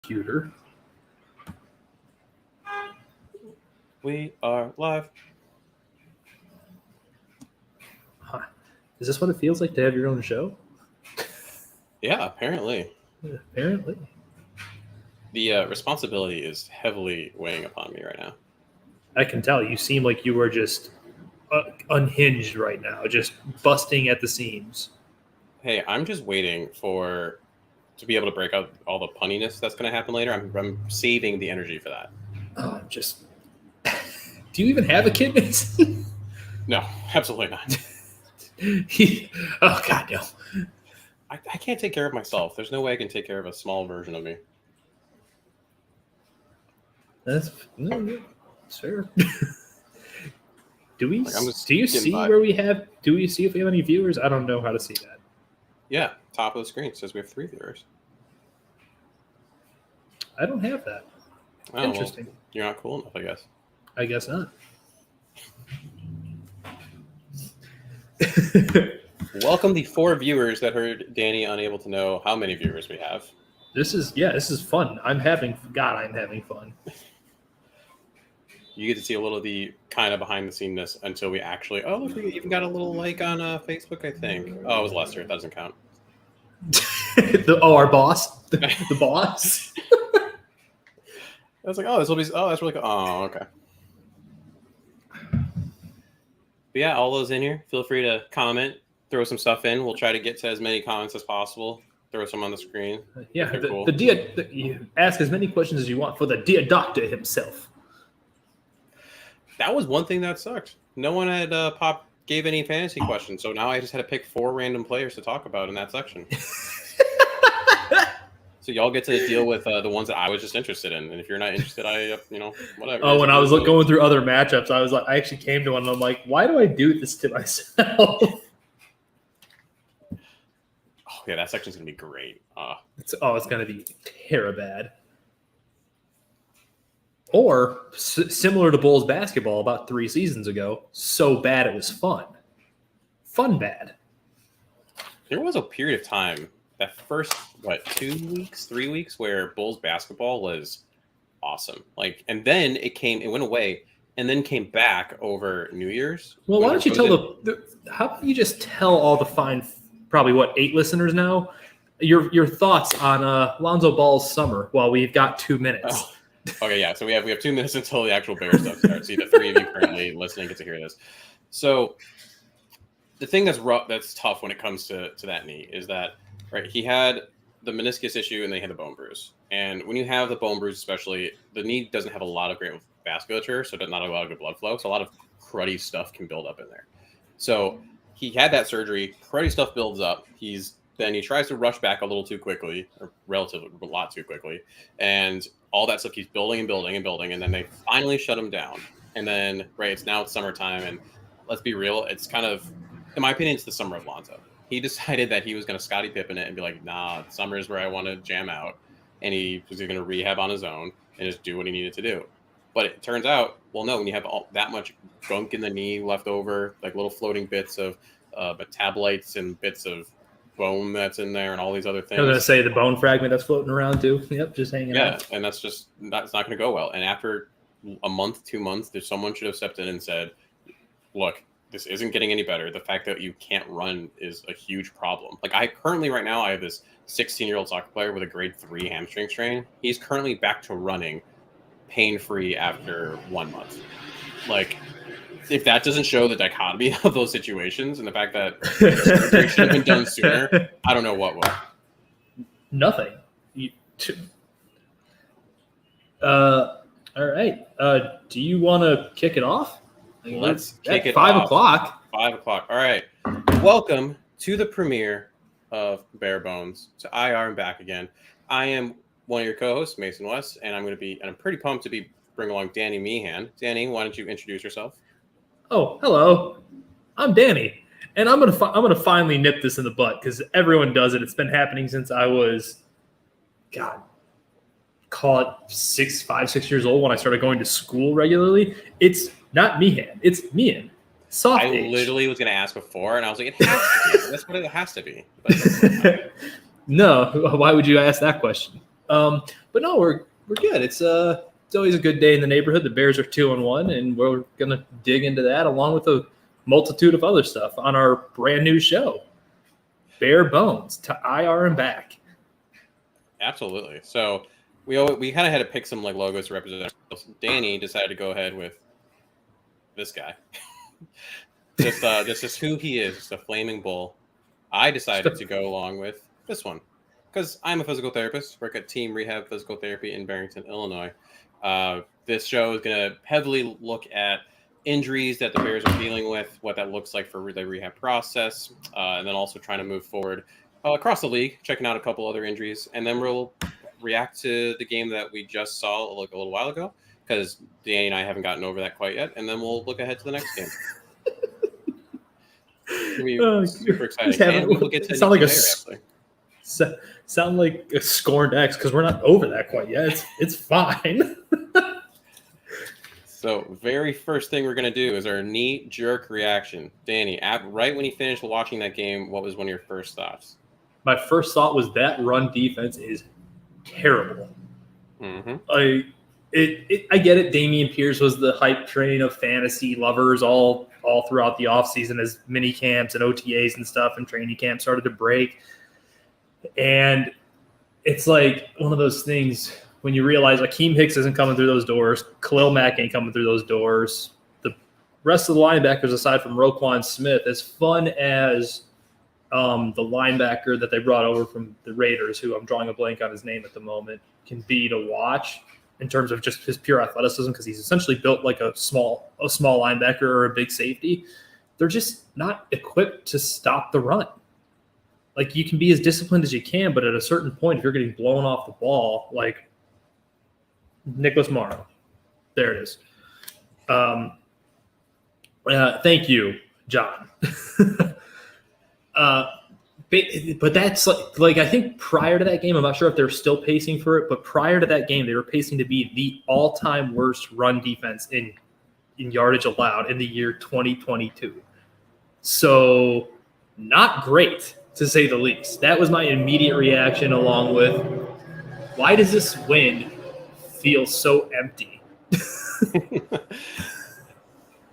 Computer. We are live. Huh. Is this what it feels like to have your own show? Yeah, apparently. Apparently. The responsibility is heavily weighing upon me right now. I can tell. You seem like you are just unhinged right now, just busting at the seams. Hey, I'm just waiting to be able to break out all the punniness that's going to happen later. I'm saving the energy for that. Just. Do you even have a kid, Mason? No, absolutely not. Oh, God, no. I can't take care of myself. There's no way I can take care of a small version of me. That's fair. Do you see by. where we have? Do we see if we have any viewers? I don't know how to see that. Yeah, top of the screen says we have 3 viewers. I don't have that. Oh, interesting. Well, you're not cool enough, I guess. I guess not. Welcome the 4 viewers that heard Danny unable to know how many viewers we have. This is fun. I'm having fun. You get to see a little of the kind of behind the sceneness until we actually. Oh, look, we even got a little like on Facebook, I think. Oh, it was Lester. That doesn't count. Our boss, the boss. I was like, oh, this will be. Oh, that's really cool. Oh, okay. But yeah, all those in here, feel free to comment, throw some stuff in. We'll try to get to as many comments as possible. Throw some on the screen. Yeah, you ask as many questions as you want for the dear doctor himself. That was one thing that sucked. No one had gave any fantasy questions, so now I just had to pick 4 random players to talk about in that section. So y'all get to deal with the ones that I was just interested in, and if you're not interested, whatever. Oh, when I was going through other matchups, I actually came to one, and I'm like, why do I do this to myself? Oh yeah, that section's gonna be great. It's gonna be terrible. Or similar to Bulls basketball about 3 seasons ago, so bad it was fun. Fun bad. There was a period of time, that first 2 weeks, 3 weeks, where Bulls basketball was awesome. And then it went away, and then came back over New Year's. Well, why don't you tell how about you just tell all the fine, probably 8 listeners now, your thoughts on Lonzo Ball's summer while we've got 2 minutes. Oh. Okay, yeah. So we have 2 minutes until the actual Bears stuff starts. See, the 3 of you currently listening get to hear this. So the thing that's tough when it comes to that knee is that he had the meniscus issue and then he had the bone bruise. And when you have the bone bruise, especially, the knee doesn't have a lot of great vasculature, so not a lot of good blood flow. So a lot of cruddy stuff can build up in there. So he had that surgery. Cruddy stuff builds up. Then he tries to rush back a little too quickly, or relatively a lot too quickly, and all that stuff keeps building and building and building, and then they finally shut him down. And then, it's summertime, and let's be real, it's kind of, in my opinion, it's the summer of Lonzo. He decided that he was going to Scottie Pippen it and be like, nah, summer is where I want to jam out, and he was going to rehab on his own and just do what he needed to do. But it turns out, well, no, when you have that much gunk in the knee left over, like little floating bits of metabolites and bits of bone that's in there and all these other things. I was going to say the bone fragment that's floating around too. Yep, just hanging out. Yeah, and that's not going to go well. And after a month, 2 months, someone should have stepped in and said, look, this isn't getting any better. The fact that you can't run is a huge problem. I have this 16-year-old soccer player with a grade 3 hamstring strain. He's currently back to running pain-free after 1 month. If that doesn't show the dichotomy of those situations and the fact that surgery should have been done sooner, I don't know what will. Nothing. All right. Do you want to kick it off? Let's kick it 5 off. 5 o'clock. All right. Welcome to the premiere of Bare Bones. To IR and back again. I am one of your co-hosts, Mason West, and I'm pretty pumped to bring along Danny Meehan. Danny, why don't you introduce yourself? Oh, hello. I'm Danny, and I'm gonna finally nip this in the butt because everyone does it. It's been happening since I was, call it 5, 6 years old when I started going to school regularly. It's not Meehan, it's Meehan. Soft age. Literally was gonna ask before, and I was like, it has to be. That's what it has to be. No, why would you ask that question? But no, we're good. It's always a good day in the neighborhood. The Bears are 2-1, and we're gonna dig into that along with a multitude of other stuff on our brand new show, Bare Bones to IR and Back. Absolutely. So we kind of had to pick some like logos to represent ourselves. Danny decided to go ahead with this guy. Just who he is, just a flaming bull. I decided to go along with this one because I'm a physical therapist, work at Team Rehab Physical Therapy in Barrington, Illinois. This show is going to heavily look at injuries that the Bears are dealing with, what that looks like for the rehab process, and then also trying to move forward across the league, checking out a couple other injuries, and then we'll react to the game that we just saw a little while ago because Danny and I haven't gotten over that quite yet, and then we'll look ahead to the next game. Super exciting. And we'll get to sound like a scorned ex because we're not over that quite yet. It's fine. So very first thing we're going to do is our knee-jerk reaction. Danny, right when you finished watching that game, what was one of your first thoughts? My first thought was that run defense is terrible. Mm-hmm. I get it. Dameon Pierce was the hype train of fantasy lovers all throughout the offseason as mini camps and OTAs and stuff and training camp started to break. And it's like one of those things when you realize Akeem Hicks isn't coming through those doors, Khalil Mack ain't coming through those doors. The rest of the linebackers, aside from Roquan Smith, as fun as the linebacker that they brought over from the Raiders, who I'm drawing a blank on his name at the moment, can be to watch in terms of just his pure athleticism because he's essentially built like a small linebacker or a big safety. They're just not equipped to stop the run. Like you can be as disciplined as you can, but at a certain point, if you're getting blown off the ball, like Nicholas Morrow, there it is. Thank you, John. But that's like I think prior to that game, I'm not sure if they're still pacing for it, but prior to that game, they were pacing to be the all-time worst run defense in yardage allowed in the year 2022. So not great, to say the least. That was my immediate reaction, along with why does this win feel so empty?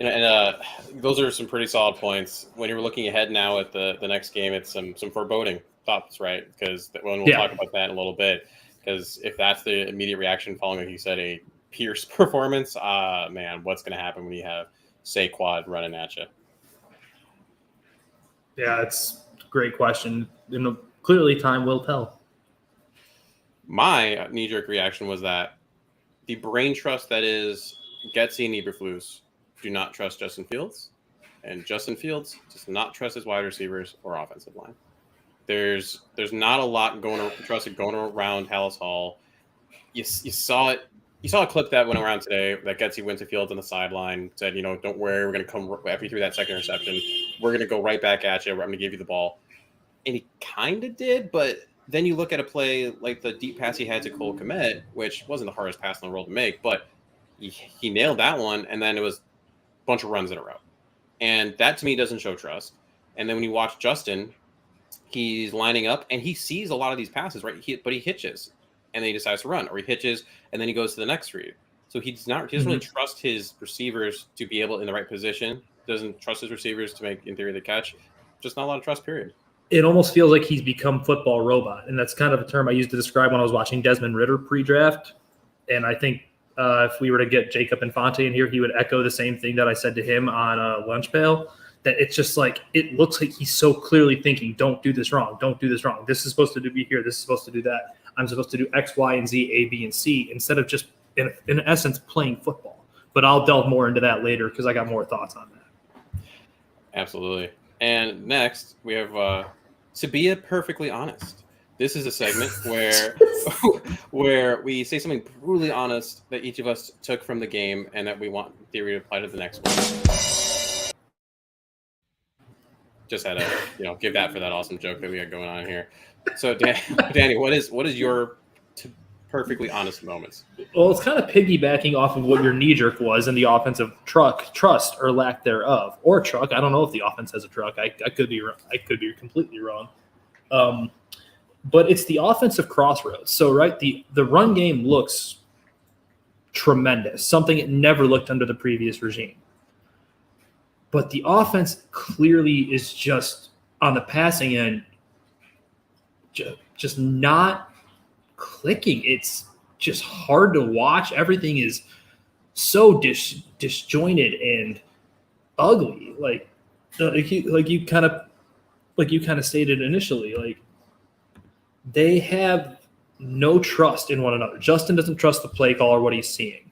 And those are some pretty solid points. When you're looking ahead now at the next game, it's some foreboding thoughts, right? Because we'll talk about that in a little bit. Because if that's the immediate reaction following, like you said, a Pierce performance, man, what's going to happen when you have Saquon running at you? Yeah, it's a great question. Clearly, time will tell. My knee-jerk reaction was that the brain trust that is Getsy and Eberflus do not trust Justin Fields, and Justin Fields does not trust his wide receivers or offensive line. There's not a lot going around Hallis Hall. You saw it. You saw a clip that went around today that Getsy went to Fields on the sideline, said, don't worry, we're going to come after you through that second interception. We're going to go right back at you. I'm going to give you the ball. And he kind of did, but then you look at a play like the deep pass he had to Cole Kmet, which wasn't the hardest pass in the world to make, but he nailed that one, and then it was bunch of runs in a row. And that to me doesn't show trust. And then when you watch Justin, he's lining up and he sees a lot of these passes, right? But he hitches and then he decides to run, or he hitches and then he goes to the next read. So he doesn't really trust his receivers to be able in the right position, doesn't trust his receivers to make, in theory, the catch. Just not a lot of trust, period. It almost feels like he's become football robot. And that's kind of a term I used to describe when I was watching Desmond Ridder pre-draft. And I think if we were to get Jacob Infante in here, he would echo the same thing that I said to him on Lunch Pail, that it's just like it looks like he's so clearly thinking, don't do this wrong. Don't do this wrong. This is supposed to be here. This is supposed to do that. I'm supposed to do X, Y, and Z, A, B, and C instead of just, in essence, playing football. But I'll delve more into that later because I got more thoughts on that. Absolutely. And next, we have to be perfectly honest. This is a segment where we say something brutally honest that each of us took from the game and that we want theory to apply to the next one. Just had to give that for that awesome joke that we had going on here. So Danny, what is your perfectly honest moments? Well, it's kind of piggybacking off of what your knee-jerk was in the offensive trust or lack thereof, or truck. I don't know if the offense has a truck. I could be wrong. I could be completely wrong. but it's the offensive crossroads. So, right, the run game looks tremendous, something it never looked under the previous regime. But the offense clearly is just on the passing end, just not clicking. It's just hard to watch. Everything is so disjointed and ugly. Like you kind of stated initially, like they have no trust in one another. Justin doesn't trust the play caller, what he's seeing.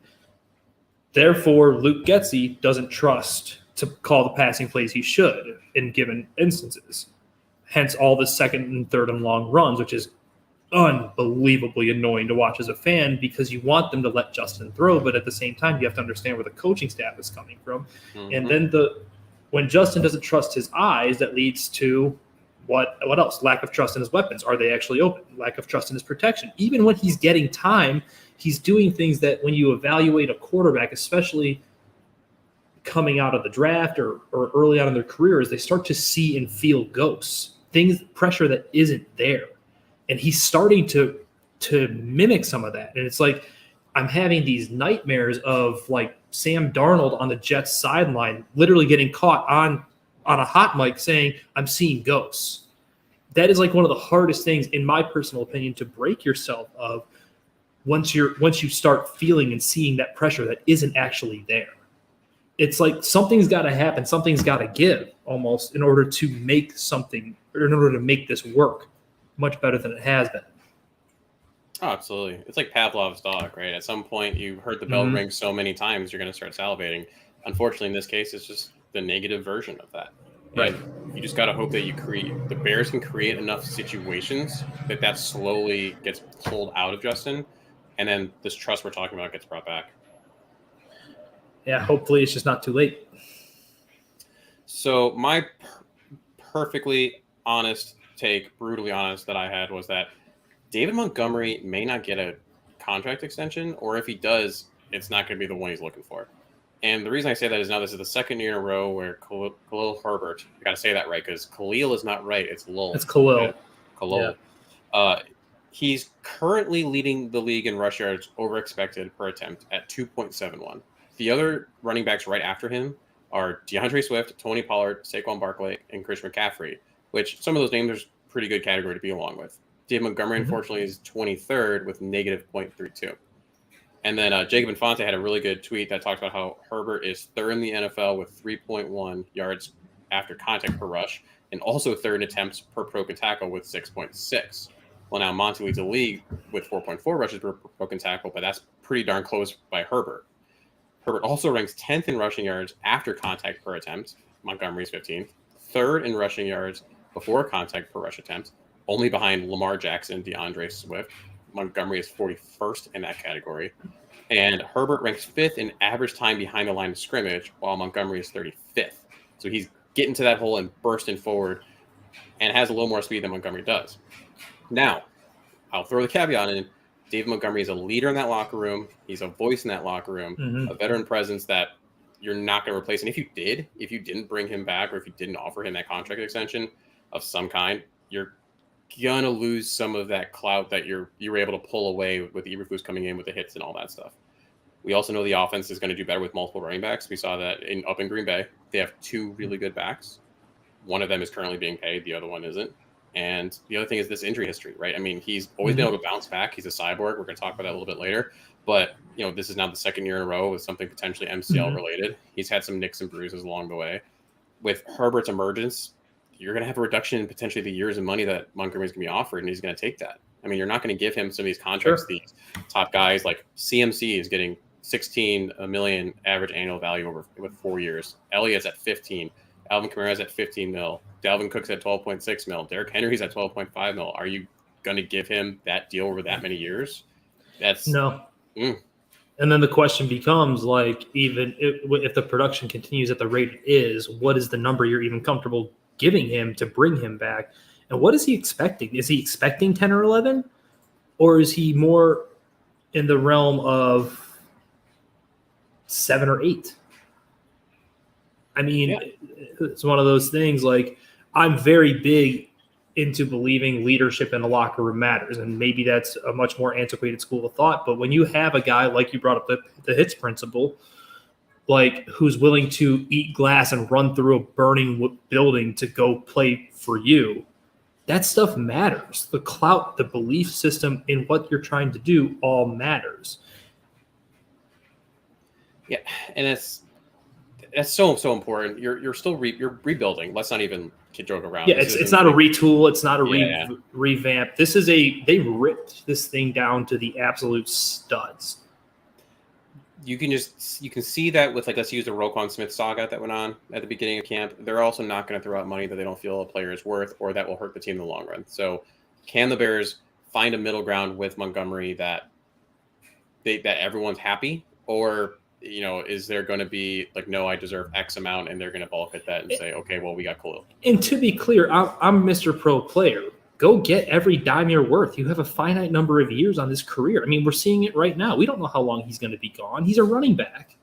Therefore, Luke Getsy doesn't trust to call the passing plays he should in given instances. Hence all the second and third and long runs, which is unbelievably annoying to watch as a fan because you want them to let Justin throw, but at the same time, you have to understand where the coaching staff is coming from. Mm-hmm. And then when Justin doesn't trust his eyes, that leads to what else? Lack of trust in his weapons. Are they actually open? Lack of trust in his protection. Even when he's getting time, he's doing things that when you evaluate a quarterback, especially coming out of the draft or early on in their careers, they start to see and feel ghosts, pressure that isn't there. And he's starting to mimic some of that. And it's like I'm having these nightmares of like Sam Darnold on the Jets sideline literally getting caught on a hot mic saying, I'm seeing ghosts. That is like one of the hardest things, in my personal opinion, to break yourself of once you start feeling and seeing that pressure that isn't actually there. It's like something's got to happen, something's got to give almost in order to make something, or in order to make this work much better than it has been. Oh, absolutely. It's like Pavlov's dog, right? At some point, you heard the bell ring so many times, you're going to start salivating. Unfortunately, in this case, it's just the negative version of that. Right. And you just got to hope that the Bears can create enough situations that slowly gets pulled out of Justin, and then this trust we're talking about gets brought back. Yeah, hopefully it's just not too late. So my perfectly honest take, brutally honest, that I had was that David Montgomery may not get a contract extension, or if he does, it's not going to be the one he's looking for. And the reason I say that is now this is the second year in a row where Khalil Herbert, I got to say that right because Khalil is not right. It's Lil. It's Khalil. Khalil. Yeah. He's currently leading the league in rush yards over expected per attempt at 2.71. The other running backs right after him are DeAndre Swift, Tony Pollard, Saquon Barkley, and Chris McCaffrey, which some of those names are pretty good category to be along with. Dave Montgomery, unfortunately, is 23rd with negative 0.32. And then Jacob Infante had a really good tweet that talks about how Herbert is third in the NFL with 3.1 yards after contact per rush, and also third in attempts per broken tackle with 6.6. Well, now Monty leads the league with 4.4 rushes per broken tackle, but that's pretty darn close by Herbert. Herbert also ranks 10th in rushing yards after contact per attempt. Montgomery's 15th. Third in rushing yards before contact per rush attempt, only behind Lamar Jackson, DeAndre Swift. Montgomery is 41st in that category. And Herbert ranks 5th in average time behind the line of scrimmage, while Montgomery is 35th. So he's getting to that hole and bursting forward and has a little more speed than Montgomery does. Now, I'll throw the caveat in. David Montgomery is a leader in that locker room. He's a voice in that locker room, a veteran presence that you're not going to replace. And if you didn't bring him back, or if you didn't offer him that contract extension of some kind, you're going to lose some of that clout that you were able to pull away with Eberflus coming in with the hits and all that stuff. We also know the offense is going to do better with multiple running backs. We saw that up in Green Bay. They have two really good backs. One of them is currently being paid. The other one isn't. And the other thing is this injury history, right? I mean, he's always been able to bounce back. He's a cyborg. We're going to talk about that a little bit later. But, this is now the second year in a row with something potentially MCL related. He's had some nicks and bruises along the way. With Herbert's emergence, you're going to have a reduction in potentially the years and money that Montgomery's going to be offered, and he's going to take that. I mean, you're not going to give him some of these contracts. Sure. These top guys like CMC is getting $16 million average annual value with 4 years. Elliott's at 15. Alvin Kamara's at 15 mil. Dalvin Cook's at 12.6 mil. Derrick Henry's at 12.5 mil. Are you going to give him that deal over that many years? That's no. And then the question becomes, like, even if the production continues at the rate it is, what is the number you're even comfortable giving him to bring him back? And what is he expecting? Is he expecting 10 or 11? Or is he more in the realm of 7 or 8? I mean, It's one of those things, like, I'm very big into believing leadership in the locker room matters. And maybe that's a much more antiquated school of thought. But when you have a guy, like you brought up the hits principle, like who's willing to eat glass and run through a burning building to go play for you, that stuff matters. The clout, the belief system in what you're trying to do all matters. Yeah, and that's so important. You're still you're rebuilding. Let's not even joke around. Yeah, it's not a retool. It's not a revamp. They ripped this thing down to the absolute studs. You can see that with, like, let's use the Roquan Smith saga that went on at the beginning of camp. They're also not going to throw out money that they don't feel a player is worth, or that will hurt the team in the long run. So can the Bears find a middle ground with Montgomery that everyone's happy, or is there going to be like, no, I deserve X amount, and they're going to balk at that and say, okay, well, we got Khalil. And to be clear, I'm Mr. Pro player. Go get every dime you're worth. You have a finite number of years on this career. I mean, we're seeing it right now. We don't know how long he's going to be gone. He's a running back.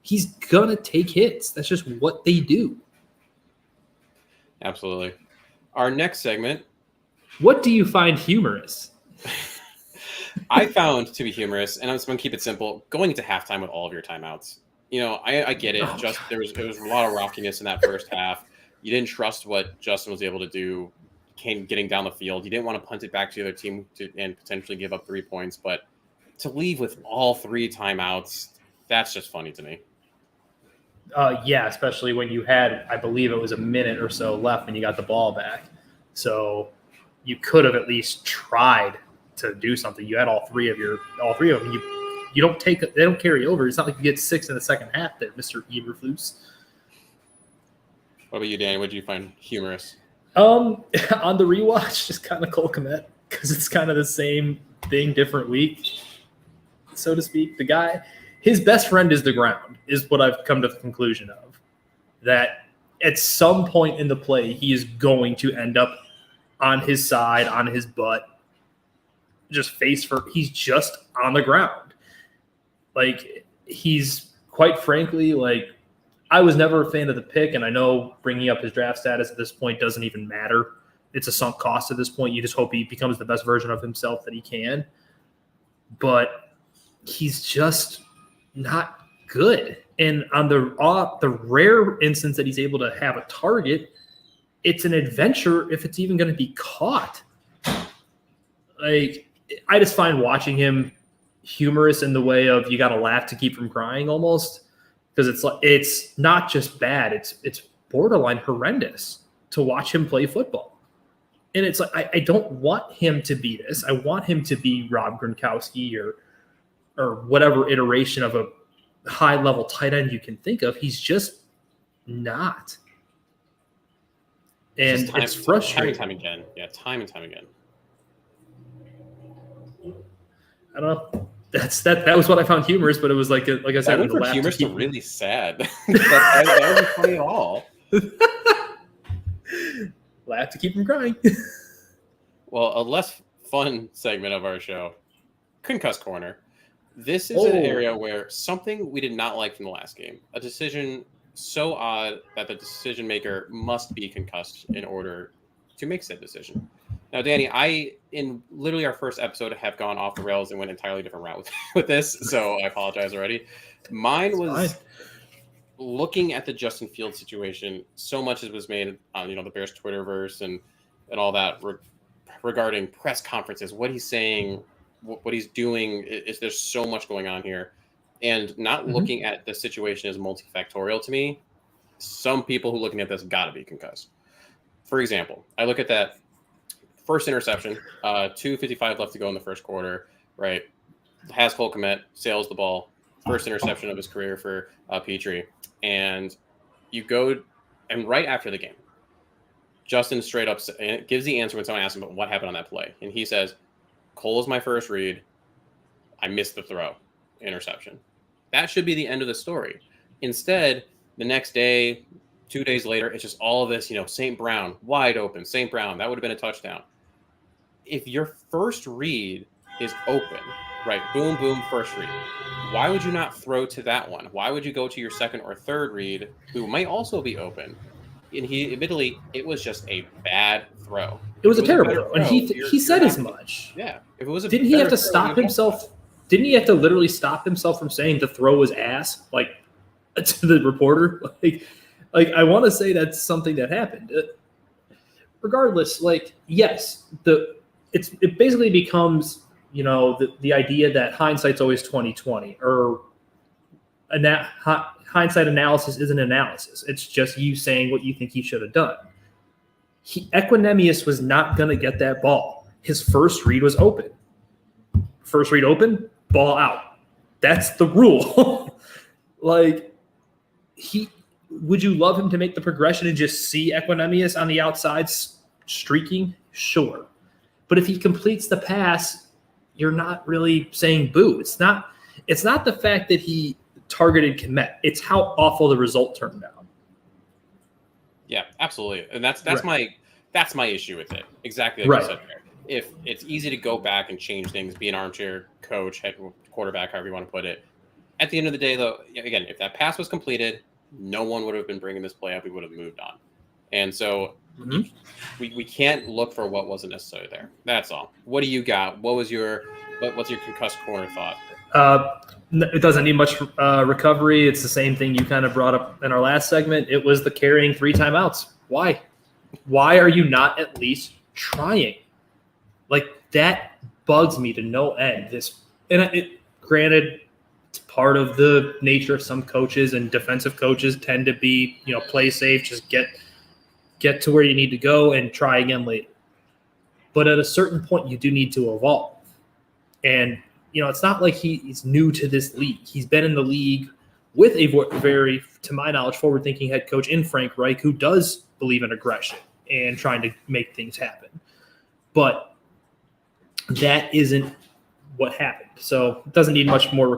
He's going to take hits. That's just what they do. Absolutely. Our next segment. What do you find humorous? I found to be humorous, and I'm just going to keep it simple, going into halftime with all of your timeouts. I get it. There was a lot of rockiness in that first half. You didn't trust what Justin was able to do getting down the field. You didn't want to punt it back to the other team and potentially give up 3 points, but to leave with all 3 timeouts, that's just funny to me. Yeah, especially when you had, I believe it was a minute or so left when you got the ball back. So you could have at least tried to do something. You had all three of them. You don't they don't carry over. It's not like you get 6 in the second half there, Mr. Eberflus. What about you, Danny? What did you find humorous? On the rewatch, just kind of Cole Kmet, because it's kind of the same thing, different week, so to speak. The guy, his best friend is the ground, is what I've come to the conclusion of. That at some point in the play, he is going to end up on his side, on his butt, just he's just on the ground. Like, he's, quite frankly, like, I was never a fan of the pick, and I know bringing up his draft status at this point doesn't even matter. It's a sunk cost at this point. You just hope he becomes the best version of himself that he can. But he's just not good. And on the rare instance that he's able to have a target, it's an adventure if it's even going to be caught. Like, I just find watching him humorous in the way of you got to laugh to keep from crying almost. Because it's not just bad, it's borderline horrendous to watch him play football. And it's like, I don't want him to be this. I want him to be Rob Gronkowski or whatever iteration of a high-level tight end you can think of. He's just not. And it's frustrating. Time and time again. Yeah, time and time again. I don't know. That was what I found humorous, but it was like I said, I went from humorous to really sad. that wasn't funny at all. Laugh to keep from crying. Well, a less fun segment of our show, Concussed Corner. This is an area where something we did not like from the last game, a decision so odd that the decision maker must be concussed in order to make said decision. Now, Danny, I, in literally our first episode, have gone off the rails and went an entirely different route with this, so I apologize already. Mine was looking at the Justin Fields situation. So much as was made on the Bears Twitterverse and all that regarding press conferences, what he's saying, what he's doing. There's so much going on here, and not looking at the situation as multifactorial to me. Some people who are looking at this got to be concussed. For example, I look at that first interception, 2:55 left to go in the first quarter, right? Has Cole Kmet, sails the ball, first interception of his career for Petrie. And you go, and right after the game, Justin straight up gives the answer when someone asks him what happened on that play. And he says, Cole is my first read. I missed the throw. Interception. That should be the end of the story. Instead, the next day, 2 days later, it's just all of this, St. Brown, wide open, St. Brown, that would have been a touchdown. If your first read is open, right, boom, boom, first read, why would you not throw to that one? Why would you go to your second or third read, who might also be open? And admittedly, it was just a bad throw. It was a terrible better throw, and throw, he said as much. Yeah, if it was didn't he have to stop himself? Didn't he have to literally stop himself from saying the throw was ass, like to the reporter? Like I want to say that's something that happened. Regardless, like yes, it basically becomes the idea that hindsight's always 20/20, or hindsight analysis isn't analysis. It's just you saying what you think he should have done. Equinemius was not going to get that ball. His first read was open. First read open, ball out. That's the rule. Like would you love him to make the progression and just see Equinemius on the outside streaking? Sure. But if he completes the pass, you're not really saying boo. It's not the fact that he targeted Kmet. It's how awful the result turned out. Yeah, absolutely. And that's right. that's my issue with it. Exactly like right. you said there. If it's easy to go back and change things, be an armchair coach, head quarterback, however you want to put it. At the end of the day, though, again, if that pass was completed, no one would have been bringing this play up. We would have moved on. And so we can't look for what wasn't necessarily there. That's all. What do you got? What's your concussed corner thought? It doesn't need much recovery. It's the same thing you kind of brought up in our last segment. It was the carrying 3 timeouts. Why? Why are you not at least trying? Like, that bugs me to no end. Granted, it's part of the nature of some coaches, and defensive coaches tend to be, play safe, just get to where you need to go and try again later. But at a certain point, you do need to evolve. And, it's not like he's new to this league. He's been in the league with a very, to my knowledge, forward-thinking head coach in Frank Reich, who does believe in aggression and trying to make things happen. But that isn't what happened. So it doesn't need much more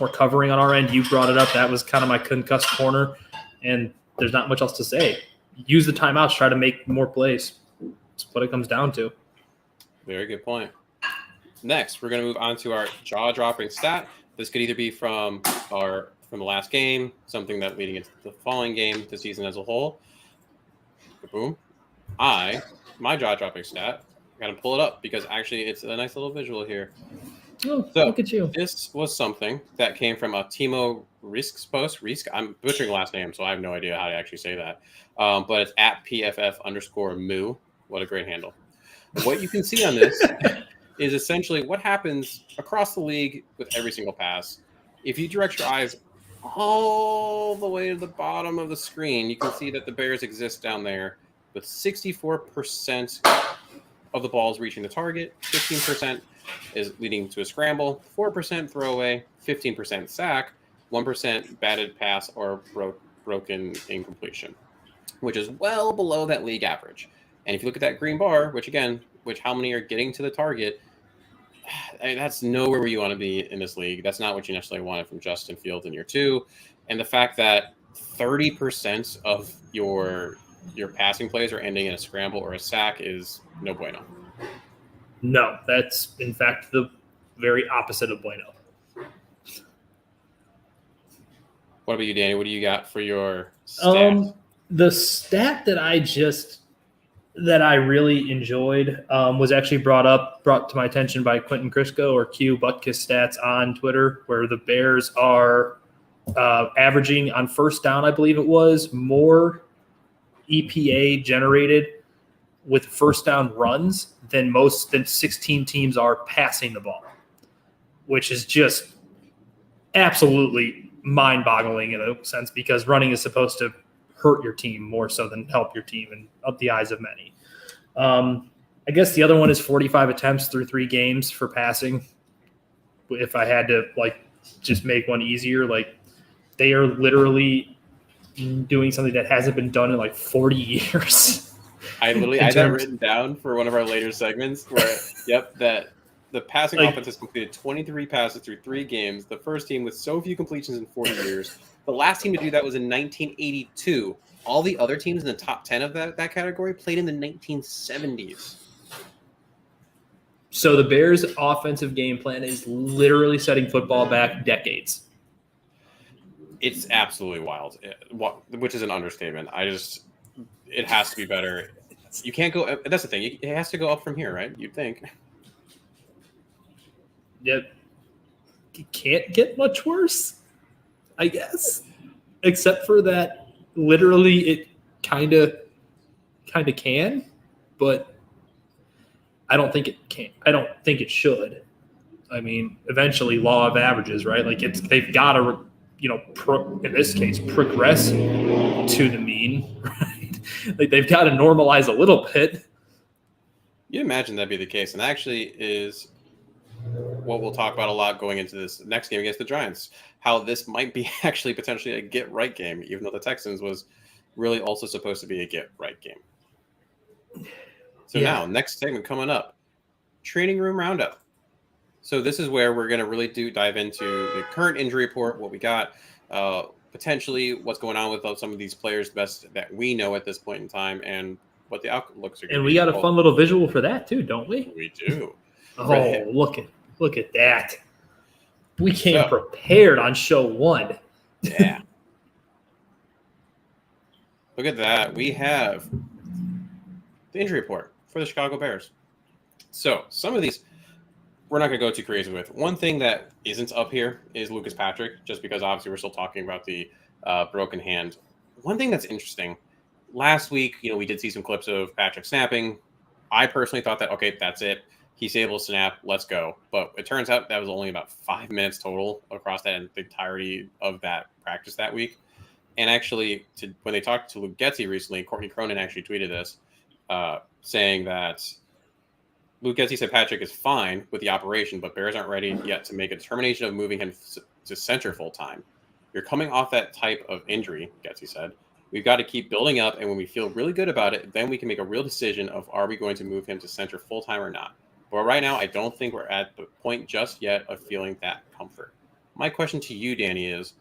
covering on our end. You brought it up. That was kind of my concussed corner, and there's not much else to say. Use the timeouts, try to make more plays. That's what it comes down to. Very good point. Next, we're going to move on to our jaw-dropping stat. This could either be from the last game, something that leading into the following game, the season as a whole. Boom. My jaw-dropping stat, I got to pull it up because actually it's a nice little visual here. Oh, so, look at you. This was something that came from a Timo Risk's post. Risk, I'm butchering the last name, so I have no idea how to actually say that. But it's at PFF_Moo. What a great handle. What you can see on this is essentially what happens across the league with every single pass. If you direct your eyes all the way to the bottom of the screen, you can see that the Bears exist down there with 64% of the balls reaching the target, 15% is leading to a scramble, 4% throwaway, 15% sack, 1% batted pass or broken incompletion, which is well below that league average. And if you look at that green bar, which how many are getting to the target, that's nowhere where you want to be in this league. That's not what you necessarily wanted from Justin Fields in year 2. And the fact that 30% of your passing plays are ending in a scramble or a sack is no bueno. No, that's in fact the very opposite of bueno. What about you, Danny? What do you got for your stat? The stat that I really enjoyed was actually brought to my attention by Quentin Crisco, or Q Butkus Stats on Twitter, where the Bears are averaging on first down, I believe it was, more EPA generated with first down runs than 16 teams are passing the ball, which is just absolutely mind-boggling in a sense, because running is supposed to hurt your team more so than help your team in the eyes of many. I guess the other one is 45 attempts through 3 games for passing. If I had to just make one easier, they are literally doing something that hasn't been done in 40 years. I had that written down for one of our later segments where, that the passing offense has completed 23 passes through 3 games. The first team with so few completions in 40 years. The last team to do that was in 1982. All the other teams in the top 10 of that category played in the 1970s. So the Bears' offensive game plan is literally setting football back decades. It's absolutely wild, which is an understatement. It has to be better. You can't go. That's the thing. It has to go up from here, right? You'd think. Yeah, it can't get much worse, I guess. Except for that, literally, it kind of can, but I don't think it can. I don't think it should. I mean, eventually, law of averages, right? Like they've got to, in this case, progress to the mean, right? Like they've got to normalize a little bit. You imagine that'd be the case, and actually is what we'll talk about a lot going into this next game against the Giants. How this might be actually potentially a get right game, even though the Texans was really also supposed to be a get right game. So now, next segment coming up, training room roundup. So this is where we're going to really dive into the current injury report, what we got, potentially what's going on with some of these players, the best that we know at this point in time, and what the outlooks are going to be. And we got a fun little visual for that too, don't we? We do. Oh, look at that. We came prepared on show 1. Yeah. Look at that. We have the injury report for the Chicago Bears. So some of these we're not going to go too crazy with. One thing that isn't up here is Lucas Patrick, just because obviously we're still talking about the broken hand. One thing that's interesting, last week, we did see some clips of Patrick snapping. I personally thought that, okay, that's it. He's able to snap. Let's go. But it turns out that was only about 5 minutes total across the entirety of that practice that week. And actually, when they talked to Luke Getsy recently, Courtney Cronin actually tweeted this, saying that Luke Getsy said Patrick is fine with the operation, but Bears aren't ready yet to make a determination of moving him to center full time. You're coming off that type of injury, Getsy said. We've got to keep building up, and when we feel really good about it, then we can make a real decision of are we going to move him to center full time or not. But right now, I don't think we're at the point just yet of feeling that comfort. My question to you, Danny, is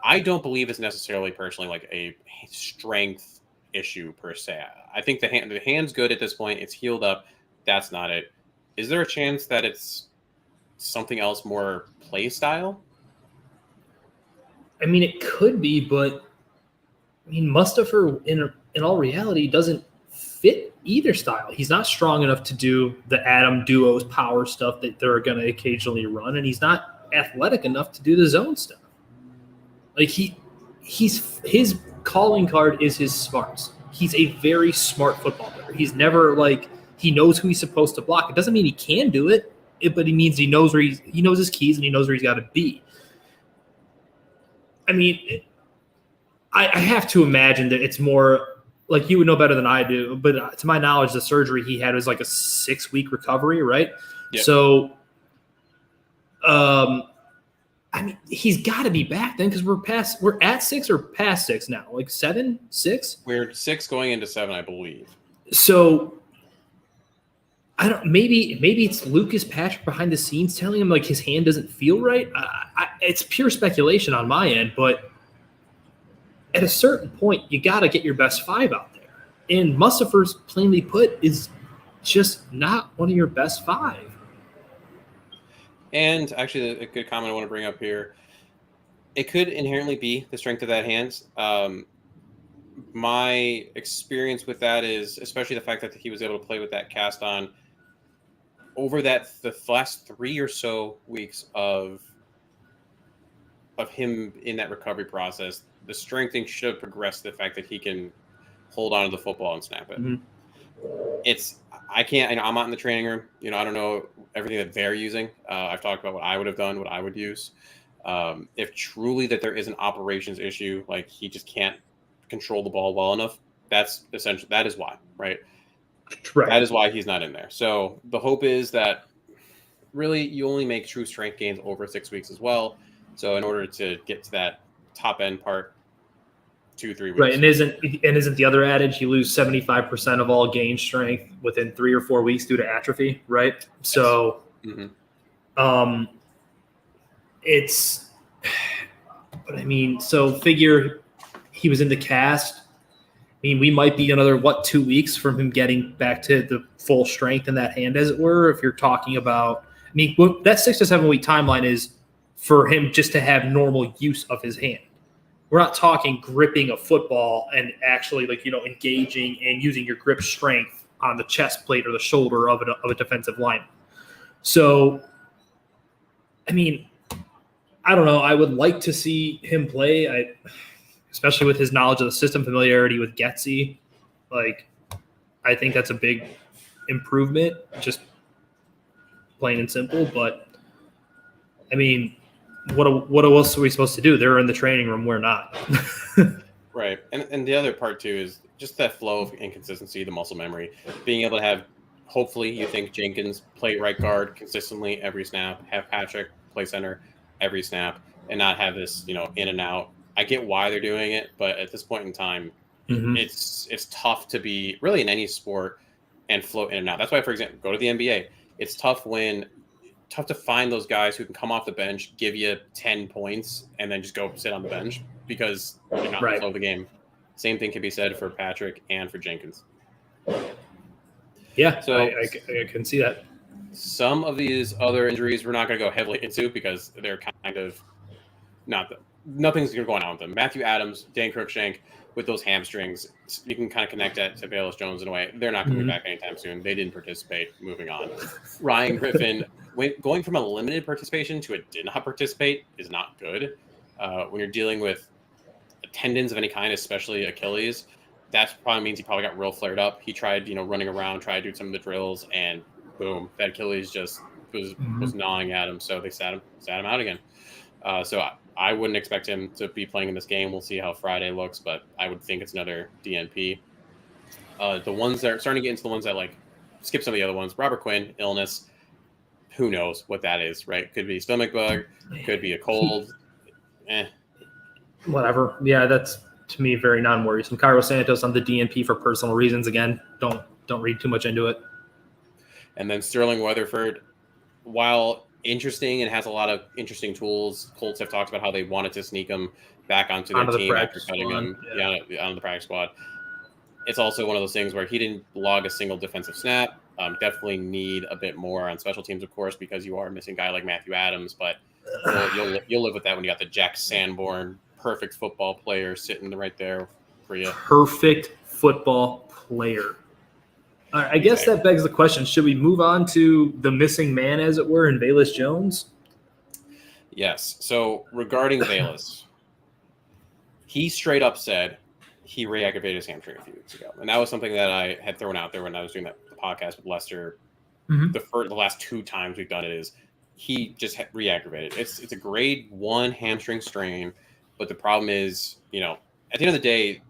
I don't believe it's necessarily personally like a strength issue per se. I think the hand's good at this point. It's healed up. That's not it. Is there a chance that it's something else, more play style? I mean, it could be, but I mean, Mustafa, in all reality, doesn't fit either style. He's not strong enough to do the Adam duos power stuff that they're going to occasionally run, and he's not athletic enough to do the zone stuff. Like his calling card is his smarts. He's a very smart football player. He's never he knows who he's supposed to block. It doesn't mean he can do it, but he means he knows where he knows his keys and he knows where he's got to be. I mean, I have to imagine that it's more like you would know better than I do, but to my knowledge, the surgery he had was like a 6-week recovery, right? Yep. So, I mean, he's got to be back then because we're at 6 or past 6 now, like 7, 6. We're 6 going into 7, I believe. So, I don't. Maybe it's Lucas Patrick behind the scenes telling him like his hand doesn't feel right. It's pure speculation on my end, but at a certain point, you got to get your best 5 out there. And Mustafa's, plainly put, is just not one of your best 5. And actually, a good comment I want to bring up here. It could inherently be the strength of that hand. My experience with that is, especially the fact that he was able to play with that cast on over the last 3 or so weeks of him in that recovery process, the strengthening should have progressed to the fact that he can hold on to the football and snap it. Mm-hmm. I'm not in the training room. I don't know everything that they're using. I've talked about what I would have done, what I would use. If truly that there is an operations issue, like he just can't control the ball well enough, that's essentially, that is why, right? That is why he's not in there. So the hope is that really you only make true strength gains over 6 weeks as well. So in order to get to that top end part, 2-3 weeks. Right, and isn't the other adage you lose 75% of all gain strength within 3 or 4 weeks due to atrophy, right? Yes. So, but I mean, so figure he was in the cast. I mean, we might be another 2 weeks from him getting back to the full strength in that hand, as it were. If you're talking about, I mean, that 6 to 7 week timeline is for him just to have normal use of his hand. We're not talking gripping a football and actually engaging and using your grip strength on the chest plate or the shoulder of a defensive lineman. So, I mean, I don't know. I would like to see him play, especially with his knowledge of the system, familiarity with Getsy. I think that's a big improvement, just plain and simple. But, I mean, what else are we supposed to do? They're in the training room. We're not. Right. And the other part, too, is just that flow of inconsistency, the muscle memory, being able to have, hopefully, you think Jenkins play right guard consistently every snap, have Patrick play center every snap, and not have this, in and out. I get why they're doing it, but at this point in time, it's tough to be really in any sport and float in and out. That's why, for example, go to the NBA. It's tough to find those guys who can come off the bench, give you 10 points, and then just go sit on the bench because you're not going to flow the game. Same thing can be said for Patrick and for Jenkins. Yeah, so I can see that. Some of these other injuries we're not going to go heavily into because they're kind of nothing's going on with them. Matthew Adams, Dan Cruikshank, with those hamstrings, you can kind of connect that to Bayless Jones in a way. They're not going to be back anytime soon. They didn't participate. Moving on. Ryan Griffin, going from a limited participation to a did not participate is not good. When you're dealing with tendons of any kind, especially Achilles, that probably means he probably got real flared up. He tried, running around, tried to do some of the drills, and boom, that Achilles just was gnawing at him. So they sat him out again. So I wouldn't expect him to be playing in this game. We'll see how Friday looks, but I would think it's another DNP. The ones that are starting to get into the ones that skip some of the other ones. Robert Quinn, illness. Who knows what that is, right? Could be a stomach bug, could be a cold. Whatever. Yeah, that's to me very non-worrisome. Cairo Santos on the DNP for personal reasons. Again, don't read too much into it. And then Sterling Weatherford, while interesting and has a lot of interesting tools, Colts have talked about how they wanted to sneak him back onto their team after cutting him onto the practice squad. It's also one of those things where he didn't log a single defensive snap. Definitely need a bit more on special teams, of course, because you are missing a guy like Matthew Adams. But you'll live with that when you got the Jack Sanborn, perfect football player sitting right there for you. Perfect football player. I guess that begs the question: should we move on to the missing man, as it were, in Bayless Jones? Yes. So regarding Bayless, he straight up said he re-aggravated his hamstring a few weeks ago, and that was something that I had thrown out there when I was doing the podcast with Lester. The last two times we've done it is he just re-aggravated. It's a grade 1 hamstring strain, but the problem is, at the end of the day,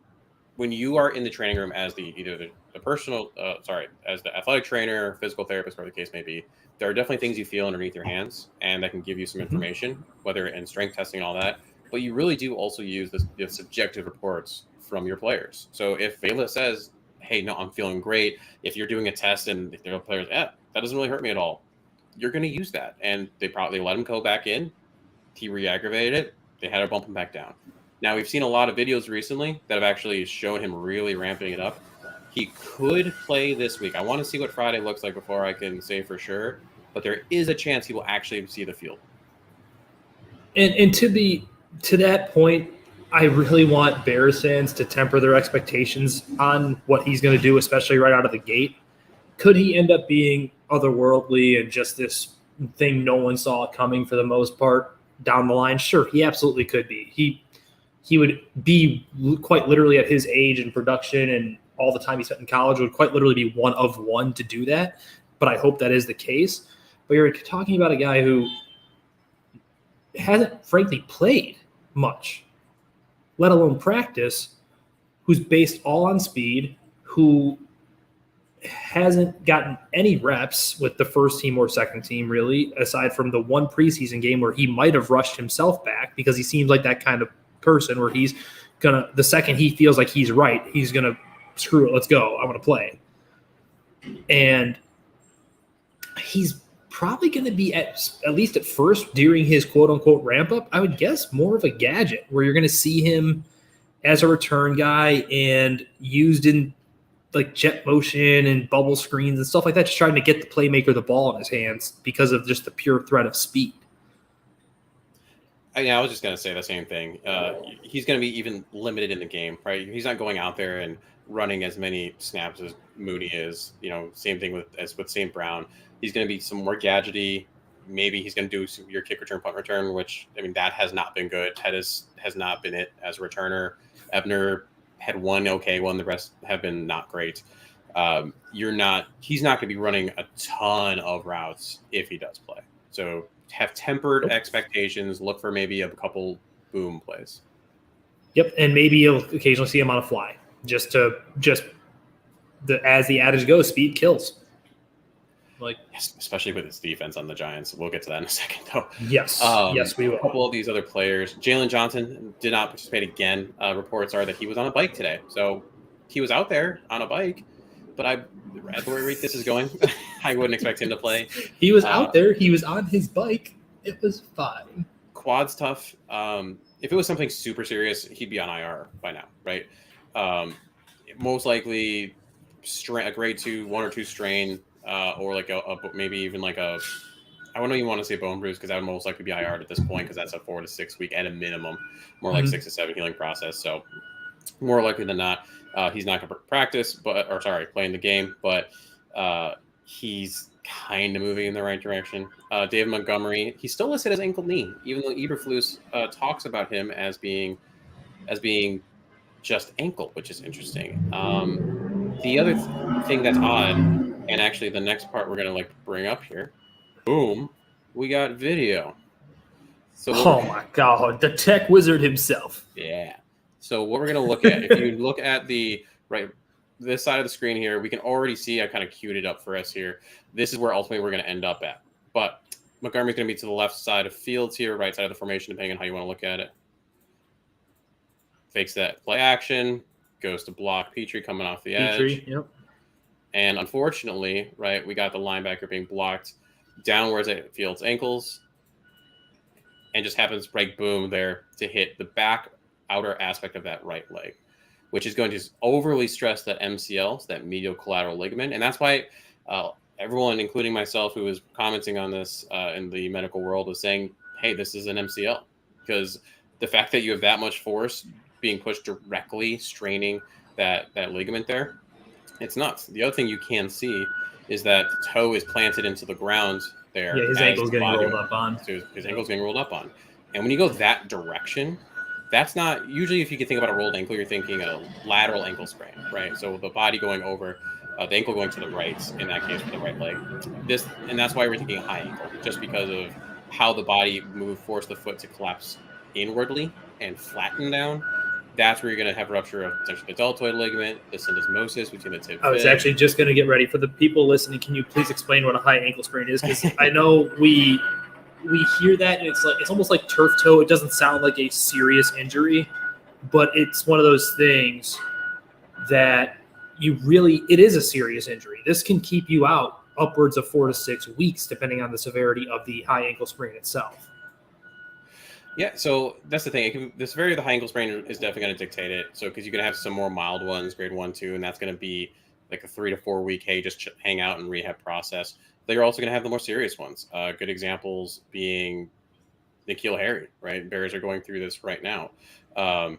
when you are in the training room as either the as the athletic trainer, physical therapist, whatever the case may be, there are definitely things you feel underneath your hands, and that can give you some information, whether in strength testing and all that. But you really do also use the subjective reports from your players. So if Bayless says, "Hey, no, I'm feeling great," if you're doing a test and there are players, that doesn't really hurt me at all, you're going to use that, and they let him go back in. He re-aggravated it. They had to bump him back down. Now we've seen a lot of videos recently that have actually shown him really ramping it up. He could play this week. I want to see what Friday looks like before I can say for sure, but there is a chance he will actually see the field. And to that point, I really want Bears fans to temper their expectations on what he's going to do, especially right out of the gate. Could he end up being otherworldly and just this thing no one saw coming for the most part down the line? Sure, he absolutely could be. He would be quite literally at his age and production and all the time he spent in college would quite literally be one of one to do that. But I hope that is the case. But you're talking about a guy who hasn't frankly played much, let alone practice, who's based all on speed, who hasn't gotten any reps with the first team or second team, really, aside from the one preseason game where he might have rushed himself back because he seems like that kind of person where he's going to, the second he feels like he's right, he's going to screw it, let's go, I want to play. And he's probably going to be at least at first during his quote-unquote ramp-up, I would guess more of a gadget where you're going to see him as a return guy and used in like jet motion and bubble screens and stuff like that, just trying to get the playmaker the ball in his hands because of just the pure threat of speed. I was just going to say the same thing. He's going to be even limited in the game, right? He's not going out there and running as many snaps as Mooney is. Same thing with St. Brown. He's going to be some more gadgety. Maybe he's going to do your kick return, punt return, which, that has not been good. Ted has not been it as a returner. Ebner had one okay one. The rest have been not great. He's not going to be running a ton of routes if he does play. So have tempered expectations. Look for maybe a couple boom plays. Yep, and maybe you'll occasionally see him on a fly. As the adage goes, speed kills. Yes, especially with his defense on the Giants. We'll get to that in a second, though. Yes, yes, we will. A couple of these other players. Jalen Johnson did not participate again. Reports are that he was on a bike today. So he was out there on a bike, but at the rate this is going, I wouldn't expect him to play. He was out there. He was on his bike. It was fine. Quad's tough. If it was something super serious, he'd be on IR by now, right? Most likely a grade 2, 1 or 2 strain, or like maybe even like I wouldn't even want to say bone bruise because that would most likely be IR at this point because that's a 4 to 6 week at a minimum, more like 6 to 7 healing process. So more likely than not, he's not going to play in the game, but he's kind of moving in the right direction. David Montgomery, he's still listed as ankle knee, even though Eberflus talks about him as being just ankle, which is interesting. The other thing that's odd, and actually the next part we're going to bring up here, boom, we got video. So oh my God, the tech wizard himself. Yeah. So what we're going to look at, if you look at this side of the screen here, we can already see I kind of queued it up for us here. This is where ultimately we're going to end up at. But Montgomery's going to be to the left side of Fields here, right side of the formation, depending on how you want to look at it. Fakes that play action, goes to block Petrie coming off the edge. Yep. And unfortunately, right, we got the linebacker being blocked downwards at Fields' ankles and just happens boom there to hit the back outer aspect of that right leg, which is going to overly stress that MCL, so that medial collateral ligament. And that's why everyone, including myself, who was commenting on this in the medical world was saying, hey, this is an MCL. Because the fact that you have that much force being pushed directly, straining that ligament there, it's nuts. The other thing you can see is that the toe is planted into the ground there. Yeah, his ankle's getting rolled up on. So his ankle's getting rolled up on. And when you go that direction, that's not usually, if you can think about a rolled ankle, you're thinking a lateral ankle sprain, right? So the body going over, the ankle going to the right, in that case, for the right leg. And that's why we're thinking a high ankle, just because of how the body forced the foot to collapse inwardly and flatten down. That's where you're going to have rupture of potentially the deltoid ligament, the syndesmosis between the tib. I was actually just going to get ready for the people listening. Can you please explain what a high ankle sprain is? Because I know we hear that and it's almost like turf toe. It doesn't sound like a serious injury, but it's one of those things that it is a serious injury. This can keep you out upwards of 4 to 6 weeks, depending on the severity of the high ankle sprain itself. Yeah, so that's the thing. The severity of the high ankle sprain is definitely going to dictate it. So because you're going to have some more mild ones, grade 1, 2, and that's going to be like a 3 to 4 week, hey, just hang out and rehab process. But you're also going to have the more serious ones. Good examples being N'Keal Harry, right? Bears are going through this right now. And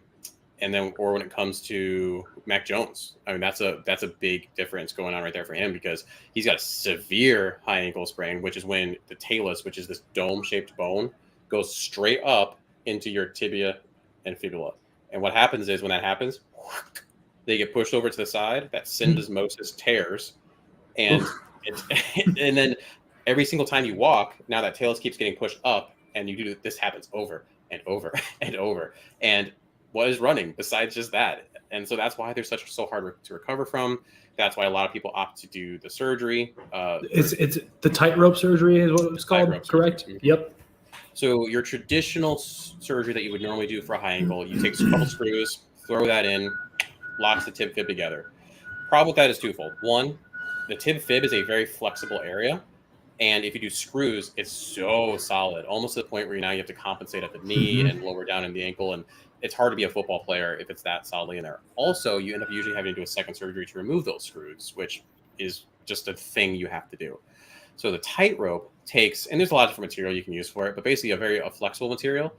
then, or when it comes to Mac Jones, I mean, that's a big difference going on right there for him because he's got a severe high ankle sprain, which is when the talus, which is this dome-shaped bone, goes straight up into your tibia and fibula. And what happens is when that happens, they get pushed over to the side, that syndesmosis tears, and and then every single time you walk, now that talus keeps getting pushed up, and this happens over and over and over. And what is running besides just that? And so that's why they're so hard to recover from. That's why a lot of people opt to do the surgery. It's the tightrope surgery is what it's called, correct? Surgery. Yep. So your traditional surgery that you would normally do for a high ankle, you take a couple screws, throw that in, locks the tib fib together. Problem with that is twofold. One, the tib fib is a very flexible area. And if you do screws, it's so solid, almost to the point where now you have to compensate at the knee and lower down in the ankle. And it's hard to be a football player if it's that solidly in there. Also, you end up usually having to do a second surgery to remove those screws, which is just a thing you have to do. So the tightrope takes, and there's a lot of different material you can use for it, but basically a flexible material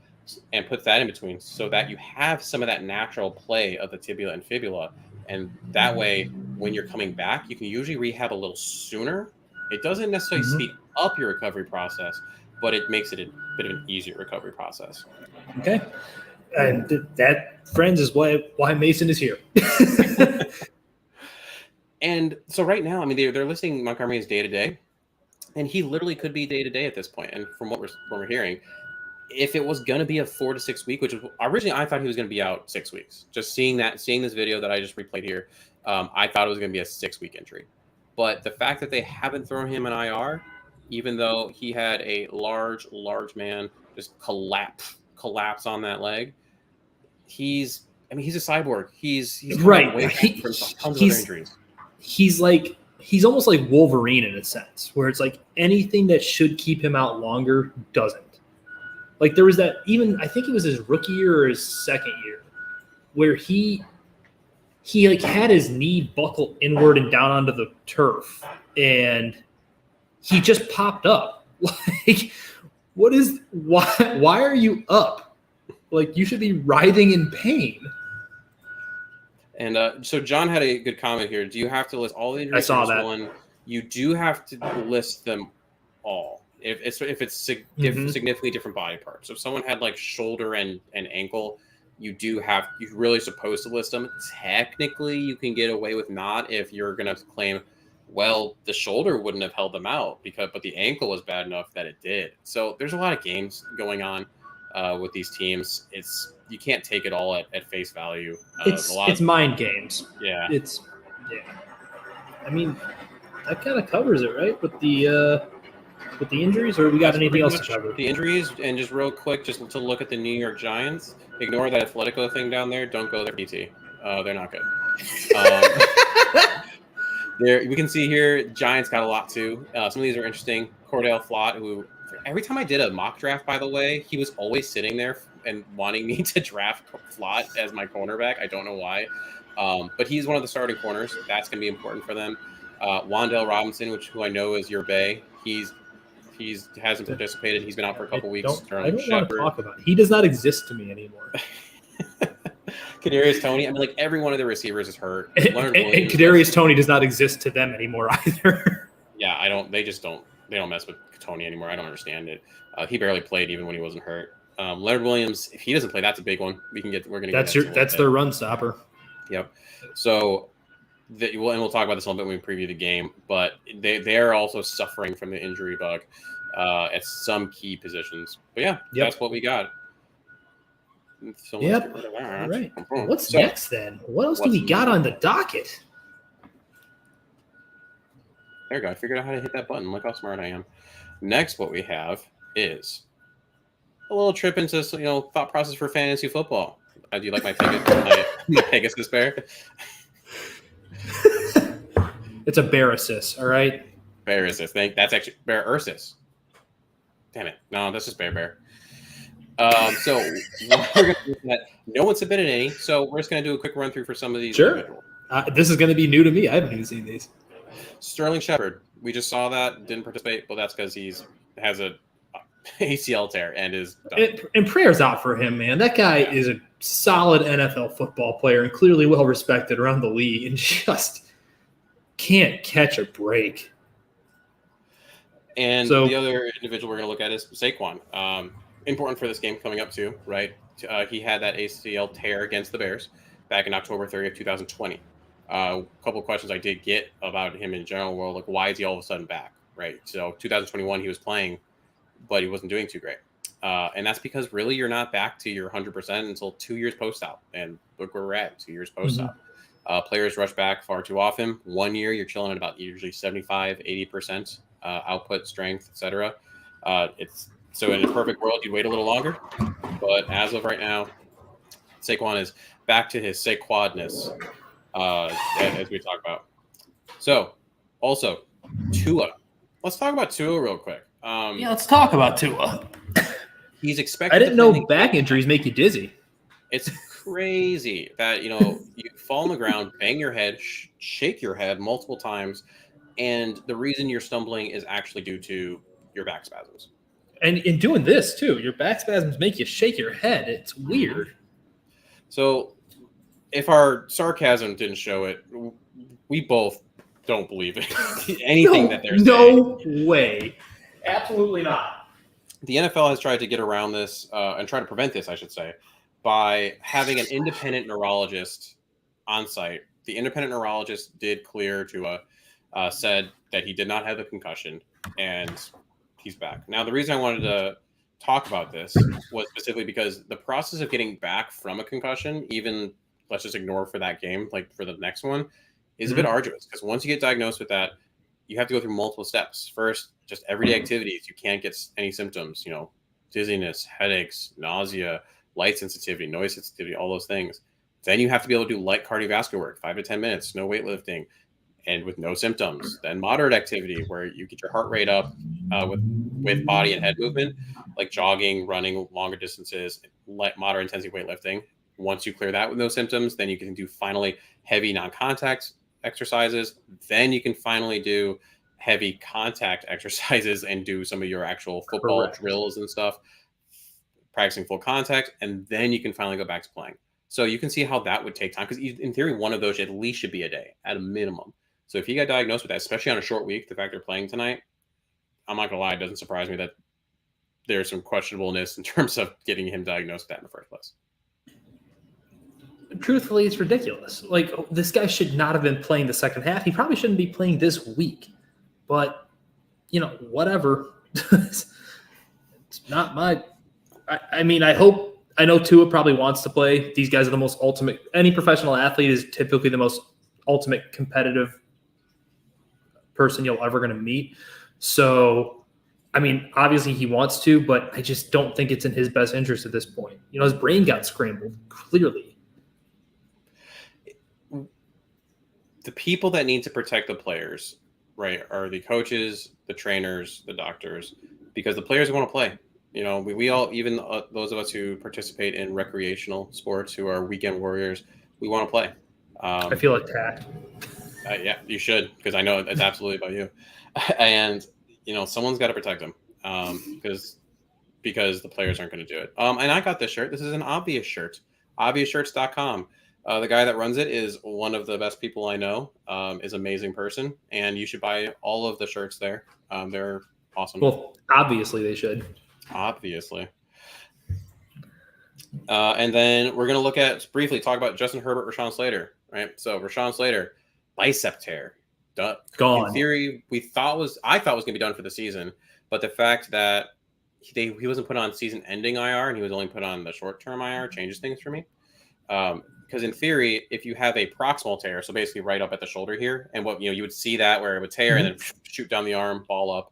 and puts that in between so that you have some of that natural play of the tibia and fibula. And that way, when you're coming back, you can usually rehab a little sooner. It doesn't necessarily speed up your recovery process, but it makes it a bit of an easier recovery process. Okay. And that, friends, is why Mason is here. And so right now, I mean, they're listing Montgomery as day-to-day, and he literally could be day-to-day at this point. And from what we're hearing, if it was going to be a 4 to 6 week, which was originally I thought he was going to be out 6 weeks. Just seeing this video that I just replayed here, I thought it was going to be a 6-week injury. But the fact that they haven't thrown him in IR, even though he had a large man just collapse on that leg, he's a cyborg. He's right. Away from tons of other injuries. He's almost like Wolverine in a sense, where it's like anything that should keep him out longer doesn't. Like there was that, even I think it was his rookie year or his second year, where he like had his knee buckle inward and down onto the turf, and he just popped up. Like, why are you up? Like, you should be writhing in pain. And so John had a good comment here. Do you have to list all the injuries? I saw that. One, you do have to list them all. If it's significantly different body parts. So if someone had like shoulder and ankle, you're really supposed to list them. Technically, you can get away with not if you're going to claim, well, the shoulder wouldn't have held them out but the ankle was bad enough that it did. So there's a lot of games going on with these teams. You can't take it all at face value. It's mind games. Yeah. I mean, that kind of covers it, right? With the injuries, or we got anything else to cover? The injuries, and just real quick, just to look at the New York Giants. Ignore that Atletico thing down there. Don't go there, PT. They're not good. There, we can see here, Giants got a lot too. Some of these are interesting. Cordell Flott, who every time I did a mock draft, by the way, he was always sitting there and wanting me to draft Flott as my cornerback. I don't know why, but he's one of the starting corners. That's going to be important for them. Wan'Dale Robinson, who I know is your bay. He hasn't participated. He's been out for a couple weeks. I don't want to talk about it. He does not exist to me anymore. Kadarius Toney. I mean, like every one of the receivers is hurt. And Kadarius Toney does not exist to them anymore either. Yeah, I don't. They just don't. They don't mess with Toney anymore. I don't understand it. He barely played even when he wasn't hurt. Leonard Williams, if he doesn't play, that's a big one. We're going to get that's their run stopper. Yep. So. We'll talk about this a little bit when we preview the game, but they are also suffering from the injury bug at some key positions. But yeah, That's what we got. So all right. What's next then? What else do we got on the docket? There we go. I figured out how to hit that button. Look how smart I am. Next, what we have is a little trip into thought process for fantasy football. Do you like my Pegasus bear? It's a bear assist, all right? Bear assist. That's actually bear ursus. Damn it. No, that's just bear. So we're going to do that. No one submitted any, so we're just going to do a quick run through for some of these. Sure. This is going to be new to me. I haven't even seen these. Sterling Shepard. We just saw that. Didn't participate. Well, that's because has a ACL tear and is done. And prayers out for him, man. That guy is a solid NFL football player and clearly well respected around the league, and just can't catch a break. And the other individual we're going to look at is Saquon. Important for this game coming up too, right? He had that ACL tear against the Bears back in October 30th, 2020. A couple of questions I did get about him in general were like, why is he all of a sudden back, right? So 2021 he was playing, but he wasn't doing too great. And that's because really you're not back to your 100% until 2 years post-op. And look where we're at, 2 years post-op. Players rush back far too often. 1 year, you're chilling at about usually 75, 80% output, strength, etc. So in a perfect world, you'd wait a little longer. But as of right now, Saquon is back to his Saquadness, as we talk about. So, also, Tua. Let's talk about Tua real quick. Let's talk about Tua. He's expected. I didn't know back injuries make you dizzy. It's crazy that you fall on the ground, bang your head, shake your head multiple times, and the reason you're stumbling is actually due to your back spasms. And in doing this too, your back spasms make you shake your head. It's weird. So if our sarcasm didn't show it, we both don't believe it. Anything that they're saying. No way. Absolutely not. The NFL has tried to get around this and try to prevent this, I should say, by having an independent neurologist on site. The independent neurologist did clear to said that he did not have the concussion, and he's back. Now, the reason I wanted to talk about this was specifically because the process of getting back from a concussion, even let's just ignore for that game, like for the next one, is a bit arduous, because once you get diagnosed with that, you have to go through multiple steps. First, just everyday activities. You can't get any symptoms, dizziness, headaches, nausea, light sensitivity, noise sensitivity, all those things. Then you have to be able to do light cardiovascular work, 5 to 10 minutes, no weightlifting, and with no symptoms. Then moderate activity, where you get your heart rate up with body and head movement, like jogging, running longer distances, moderate intensity weightlifting. Once you clear that with no symptoms, then you can do finally heavy non-contact exercises. Then you can finally do heavy contact exercises and do some of your actual football drills and stuff, practicing full contact, and then you can finally go back to playing. So you can see how that would take time, because in theory, one of those at least should be a day at a minimum. So if you got diagnosed with that, especially on a short week, the fact they're playing tonight, I'm not gonna lie, it doesn't surprise me that there's some questionableness in terms of getting him diagnosed with that in the first place. Truthfully, it's ridiculous. Like, this guy should not have been playing the second half. He probably shouldn't be playing this week. But, whatever. It's not my – I mean, I know Tua probably wants to play. These guys are the most ultimate – any professional athlete is typically the most ultimate competitive person you're ever going to meet. So, I mean, obviously he wants to, but I just don't think it's in his best interest at this point. His brain got scrambled, clearly. The people that need to protect the players, right, are the coaches, the trainers, the doctors, because the players want to play. We all, even those of us who participate in recreational sports, who are weekend warriors, we want to play. I feel attacked. Yeah, you should, because I know it's absolutely about you. And someone's got to protect them, because the players aren't going to do it. And I got this shirt. This is an Obvious shirt, obviousshirts.com. The guy that runs it is one of the best people I know, is an amazing person, and you should buy all of the shirts there. They're awesome. Well, obviously they should. Obviously. And then we're going to briefly talk about Justin Herbert, Rashawn Slater, right? So Rashawn Slater, bicep tear. Gone. In theory, I thought it was going to be done for the season, but the fact that he wasn't put on season-ending IR and he was only put on the short-term IR changes things for me. Because in theory, if you have a proximal tear, so basically right up at the shoulder here, and what you would see that where it would tear and then shoot down the arm, ball up,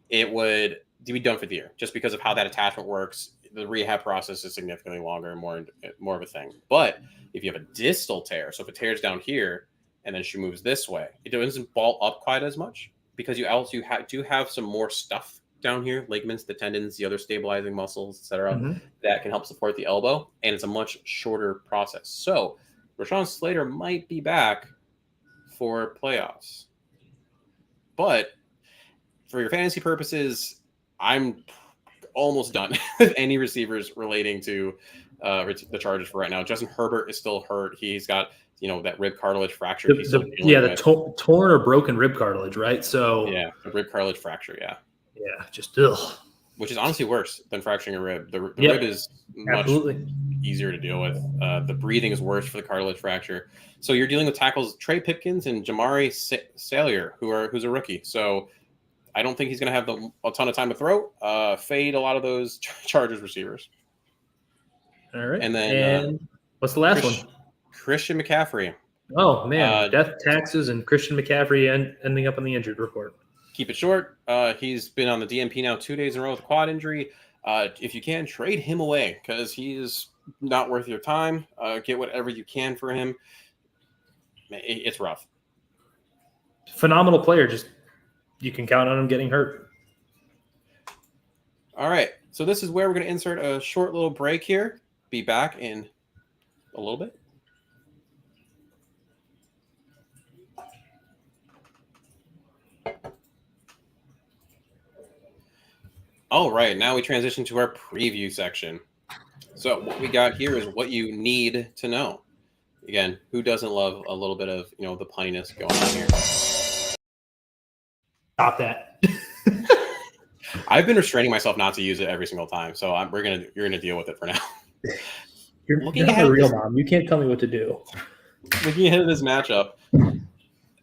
it would be done for the year. Just because of how that attachment works, the rehab process is significantly longer and more of a thing. But if you have a distal tear, so if it tears down here and then she moves this way, it doesn't ball up quite as much, because you also do have some more stuff down here, ligaments, the tendons, the other stabilizing muscles, etc., that can help support the elbow, and it's a much shorter process. So Rashawn Slater might be back for playoffs, but for your fantasy purposes, I'm almost done with any receivers relating to the Chargers for right now. Justin Herbert is still hurt. He's got that rib cartilage fracture. The torn or broken rib cartilage, right? So yeah, the rib cartilage fracture. Yeah, just ugh. Which is honestly worse than fracturing a rib. The rib is much easier to deal with. The breathing is worse for the cartilage fracture. So you're dealing with tackles Trey Pipkins and Jamari Salyer, who's a rookie. So I don't think he's going to have a ton of time to throw. Fade a lot of those Chargers receivers. All right. And then what's the last one? Christian McCaffrey. Oh, man. Death, taxes, and Christian McCaffrey ending up on the injured report. Keep it short. He's been on the DNP now 2 days in a row with a quad injury. If you can, trade him away, because he's not worth your time. Get whatever you can for him. It's rough. Phenomenal player. Just you can count on him getting hurt. All right. So this is where we're going to insert a short little break here. Be back in a little bit. All right, now we transition to our preview section. So what we got here is what you need to know. Again, who doesn't love a little bit of the punniness going on here? Stop that. I've been restraining myself not to use it every single time, so you're gonna deal with it for now. You're not a real mom. You can't tell me what to do. Looking ahead of this matchup,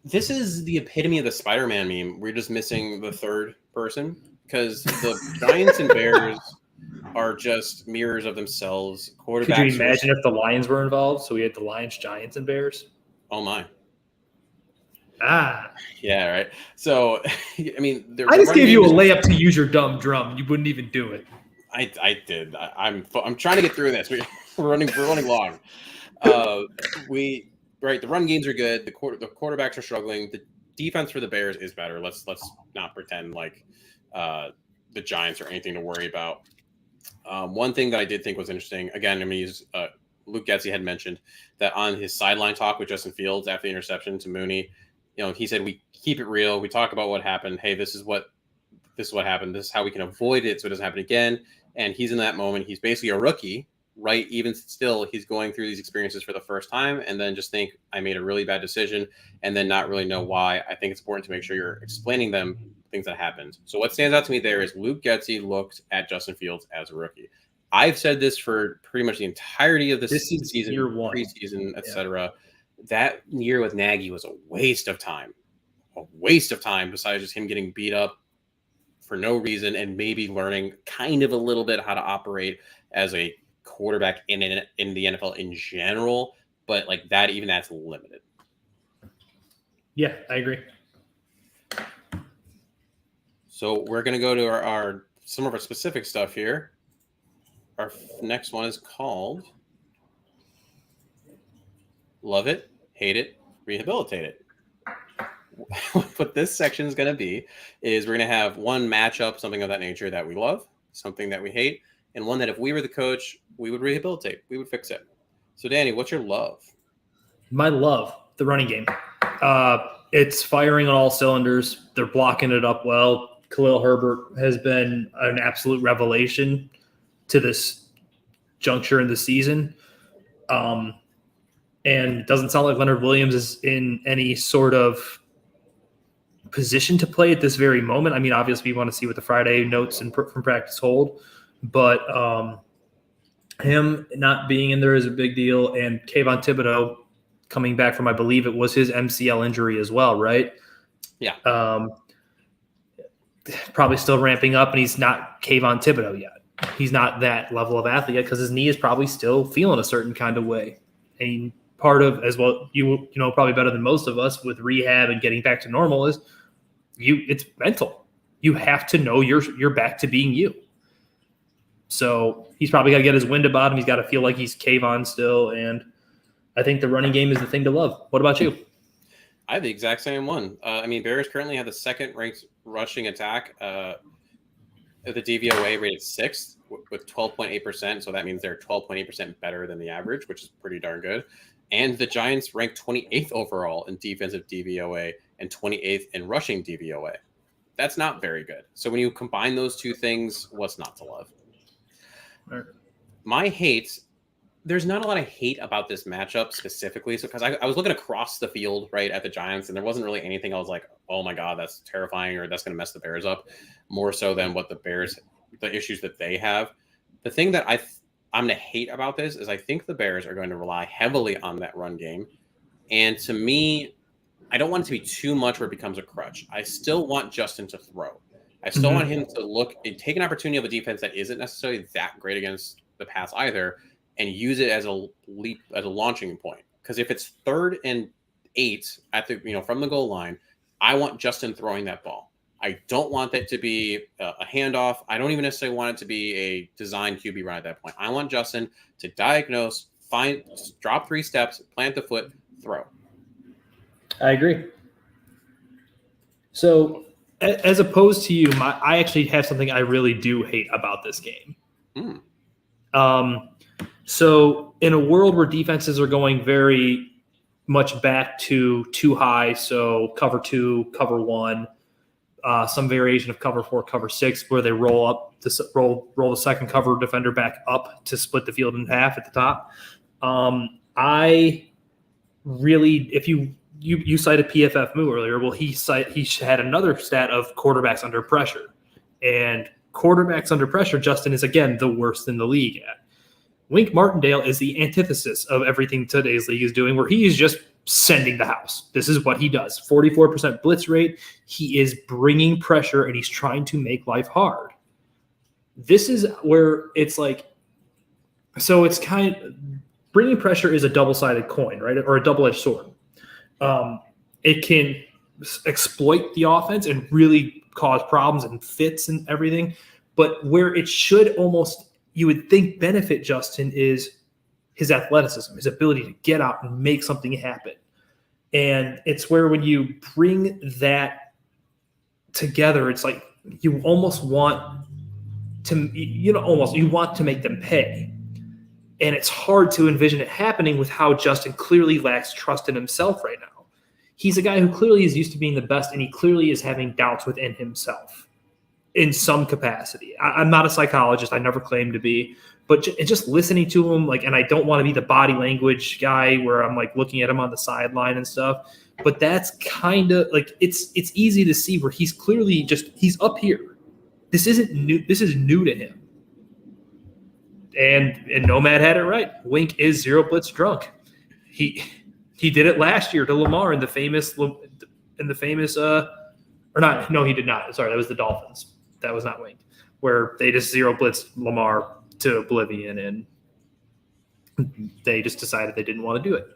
this is the epitome of the Spider-Man meme. We're just missing the third person because the Giants and Bears are just mirrors of themselves. Quarterbacks. Could you imagine if the Lions were involved? So we had the Lions, Giants, and Bears. Oh my. Ah. Yeah, right. So, I mean, I just gave you a layup to use your dumb drum. You wouldn't even do it. I did. I'm trying to get through this. We're running long. The run games are good. The quarterbacks are struggling. The defense for the Bears is better. Let's not pretend like the Giants are anything to worry about. One thing that I did think was interesting. Again, I'm going to use Luke Getsy had mentioned that on his sideline talk with Justin Fields after the interception to Mooney. He said we keep it real. We talk about what happened. Hey, this is what happened. This is how we can avoid it so it doesn't happen again. And he's in that moment. He's basically a rookie, right? Even still, he's going through these experiences for the first time and then just think I made a really bad decision and then not really know why. I think it's important to make sure you're explaining them things that happened. So what stands out to me there is Luke Getsy looked at Justin Fields as a rookie. I've said this for pretty much the entirety of this season, year one, preseason, etc. That year with Nagy was a waste of time. A waste of time besides just him getting beat up for no reason and maybe learning kind of a little bit how to operate as a quarterback in the NFL in general. But that's limited. Yeah, I agree. So we're going to go to some of our specific stuff here. Our next one is called Love It, Hate It, Rehabilitate It. What this section is going to be is we're going to have one matchup, something of that nature that we love, something that we hate, and one that if we were the coach, we would rehabilitate. We would fix it. So, Danny, what's your love? My love, the running game. It's firing on all cylinders. They're blocking it up well. Khalil Herbert has been an absolute revelation to this juncture in the season. And it doesn't sound like Leonard Williams is in any sort of position to play at this very moment. I mean, obviously, we want to see what the Friday notes and from practice hold, but him not being in there is a big deal. And Kayvon Thibodeau coming back from, I believe it was his MCL injury as well, right? Yeah. Probably still ramping up, and he's not Kayvon Thibodeau yet. He's not that level of athlete yet because his knee is probably still feeling a certain kind of way. And part of, as well, you know, probably better than most of us with rehab and getting back to normal is it's mental. You have to know you're back to being you. So he's probably got to get his wind about him. He's got to feel like he's Kayvon still. And I think the running game is the thing to love. What about you? I have the exact same one. I mean, Bears currently have the second ranked rushing attack. The DVOA rated 6th with 12.8%. So that means they're 12.8% better than the average, which is pretty darn good. And the Giants ranked 28th overall in defensive DVOA and 28th in rushing DVOA. That's not very good. So when you combine those two things, what's not to love? Right. My hate, there's not a lot of hate about this matchup specifically. So because I was looking across the field, right, at the Giants, and there wasn't really anything I was like, oh my God, that's terrifying, or that's going to mess the Bears up, more so than what the issues that they have. The thing that I'm going to hate about this is I think the Bears are going to rely heavily on that run game. And to me, I don't want it to be too much where it becomes a crutch. I still want Justin to throw. I still want him to look and take an opportunity of a defense that isn't necessarily that great against the pass either, and use it as a launching point. Because if it's 3rd and 8 at the from the goal line, I want Justin throwing that ball. I don't want that to be a handoff. I don't even necessarily want it to be a design QB run at that point. I want Justin to diagnose, drop 3 steps, plant the foot, throw. I agree. So, as opposed to you, I actually have something I really do hate about this game. So, in a world where defenses are going very much back to too high, so cover 2, cover 1, some variation of cover 4, cover 6, where they roll the second cover defender back up to split the field in half at the top. I really, if you cited PFF Moo earlier, well, he had another stat of quarterbacks under pressure, and quarterbacks under pressure, Justin is again the worst in the league at. Wink Martindale is the antithesis of everything today's league is doing, where he is just sending the house. This is what he does. 44% blitz rate. He is bringing pressure, and he's trying to make life hard. This is where it's like, so it's kind of, bringing pressure is a double-sided coin, right? Or a double-edged sword. It can exploit the offense and really cause problems and fits and everything. But where it should almost, you would think, benefit Justin is his athleticism, his ability to get out and make something happen. And it's where when you bring that together, it's like you almost want to, you want to make them pay. And it's hard to envision it happening with how Justin clearly lacks trust in himself right now. He's a guy who clearly is used to being the best, and he clearly is having doubts within himself in some capacity. I'm not a psychologist. I never claimed to be. But just listening to him, like, and I don't want to be the body language guy where I'm like looking at him on the sideline and stuff. But that's kind of like, it's easy to see where he's clearly he's up here. This isn't new. This is new to him. And Nomad had it right. Wink is zero blitz drunk. He did it last year to Lamar in the famous or not. No, he did not. Sorry, that was the Dolphins. That was not Wink, where they just zero blitzed Lamar to oblivion, and they just decided they didn't want to do it.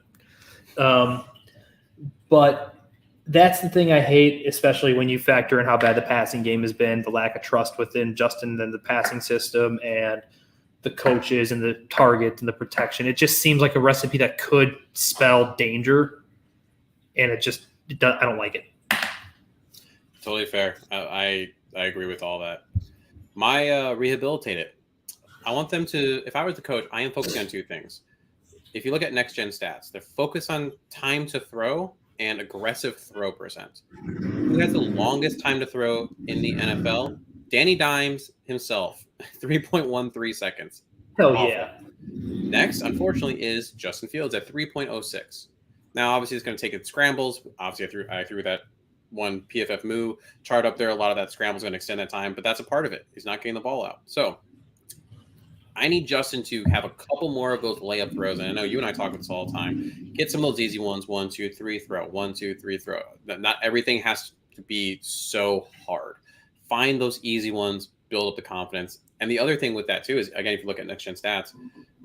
But that's the thing I hate, especially when you factor in how bad the passing game has been, the lack of trust within Justin and the passing system, and the coaches and the target and the protection. It just seems like a recipe that could spell danger, and I don't like it. Totally fair. I agree with all that. My rehabilitate it. I want them to, if I was the coach, I am focusing on two things. If you look at next gen stats, they're focused on time to throw and aggressive throw percent. Who has the longest time to throw in the NFL? Danny Dimes himself, 3.13 seconds. Hell yeah. Next, unfortunately, is Justin Fields at 3.06. Now, obviously, it's going to take it scrambles. Obviously, I threw that one PFF Moo chart up there. A lot of that scramble is going to extend that time, but that's a part of it. He's not getting the ball out. So I need Justin to have a couple more of those layup throws. And I know you and I talk about this all the time. Get some of those easy ones. 1, 2, 3, throw. 1, 2, 3, throw. Not everything has to be so hard. Find those easy ones, build up the confidence. And the other thing with that, too, is, again, if you look at next-gen stats,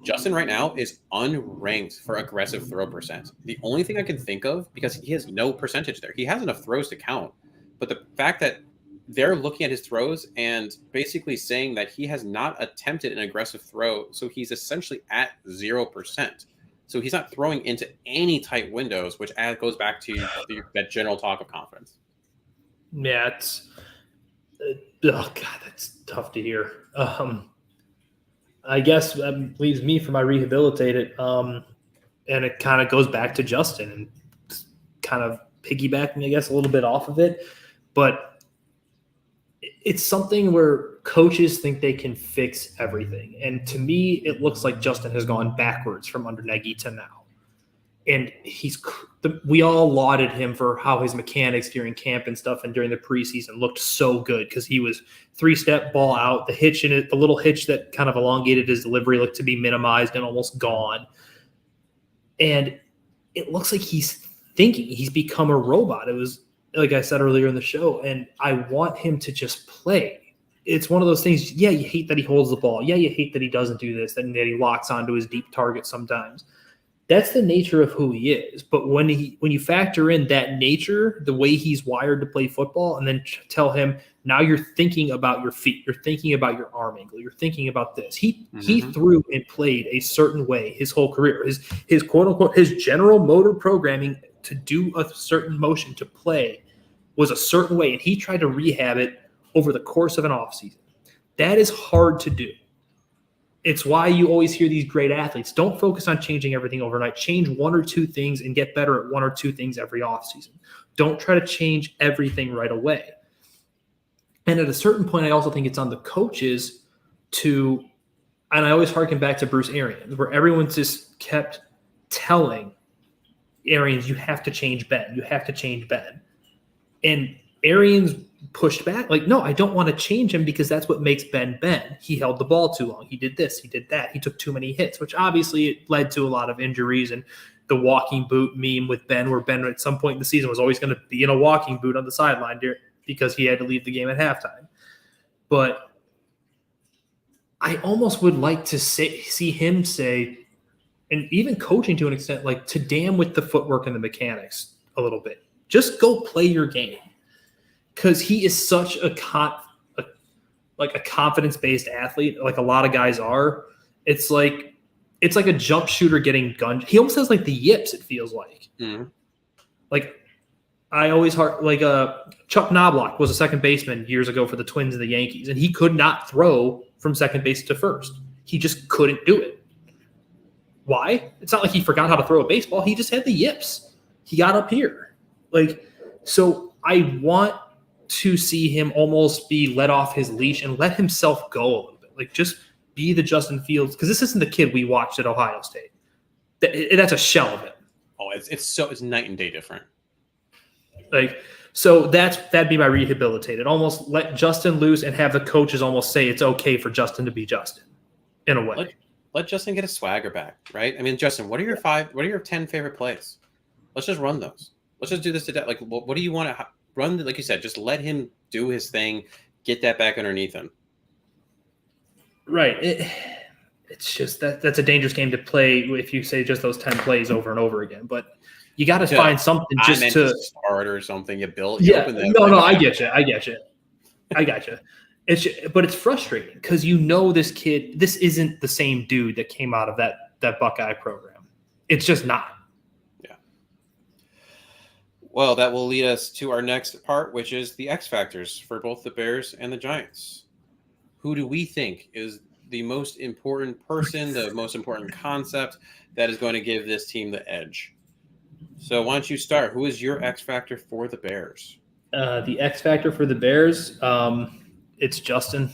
Justin right now is unranked for aggressive throw percent. The only thing I can think of, because he has no percentage there, he has enough throws to count. But the fact that they're looking at his throws and basically saying that he has not attempted an aggressive throw, so he's essentially at 0%. So he's not throwing into any tight windows, which goes back to that general talk of confidence. Yeah, it's oh god, that's tough to hear. I guess that leaves me for my rehabilitate it, and it kind of goes back to Justin and kind of piggybacking, I guess, a little bit off of it, but it's something where coaches think they can fix everything, and to me, it looks like Justin has gone backwards from under Nagy to now. And we all lauded him for how his mechanics during camp and stuff and during the preseason looked so good because he was 3-step ball out. The hitch in it, the little hitch that kind of elongated his delivery looked to be minimized and almost gone. And it looks like he's become a robot. It was, like I said earlier in the show, and I want him to just play. It's one of those things, yeah, you hate that he holds the ball. Yeah, you hate that he doesn't do this, and that he locks onto his deep target sometimes. That's the nature of who he is. But when you factor in that nature, the way he's wired to play football, and then tell him, now you're thinking about your feet, you're thinking about your arm angle, you're thinking about this. He threw and played a certain way his whole career. His quote unquote, his general motor programming to do a certain motion to play was a certain way, and he tried to rehab it over the course of an offseason. That is hard to do. It's why you always hear these great athletes. Don't focus on changing everything overnight. Change one or two things and get better at one or two things every offseason. Don't try to change everything right away. And at a certain point, I also think it's on the coaches to, and I always harken back to Bruce Arians, where everyone just kept telling Arians, you have to change Ben. You have to change Ben. And Arians pushed back, like, no, I don't want to change him because that's what makes Ben Ben. He held the ball too long. He did this. He did that. He took too many hits, which obviously led to a lot of injuries and the walking boot meme with Ben, where Ben at some point in the season was always going to be in a walking boot on the sideline because he had to leave the game at halftime. But I almost would like to see him say, and even coaching to an extent, like, to damn with the footwork and the mechanics a little bit. Just go play your game. Because he is such a confidence-based athlete, like a lot of guys are. It's like a jump shooter getting gunned. He almost has like the yips, it feels like. Mm-hmm. Like I always Chuck Knobloch was a second baseman years ago for the Twins and the Yankees, and he could not throw from second base to first. He just couldn't do it. Why? It's not like he forgot how to throw a baseball. He just had the yips. He got up here. So I want to see him almost be let off his leash and let himself go a little bit. Like, just be the Justin Fields, because this isn't the kid we watched at Ohio State. That's a shell of it. Oh, it's night and day different. So that'd be my rehabilitated. Almost let Justin loose and have the coaches almost say it's okay for Justin to be Justin in a way. Let Justin get his swagger back, right? I mean, Justin, what are your 10 favorite plays? Let's just run those. Let's just do this to death. Like, what do you want to run? Like you said, just let him do his thing. Get that back underneath him. Right. It's just that's a dangerous game to play if you say just those 10 plays over and over again. But you got to find something just to start or something. You build. I get you. But it's frustrating because this kid. This isn't the same dude that came out of that Buckeye program. It's just not. Well, that will lead us to our next part, which is the X factors for both the Bears and the Giants. Who do we think is the most important person, the most important concept that is going to give this team the edge? So why don't you start? Who is your X factor for the Bears? The X factor for the Bears, it's Justin,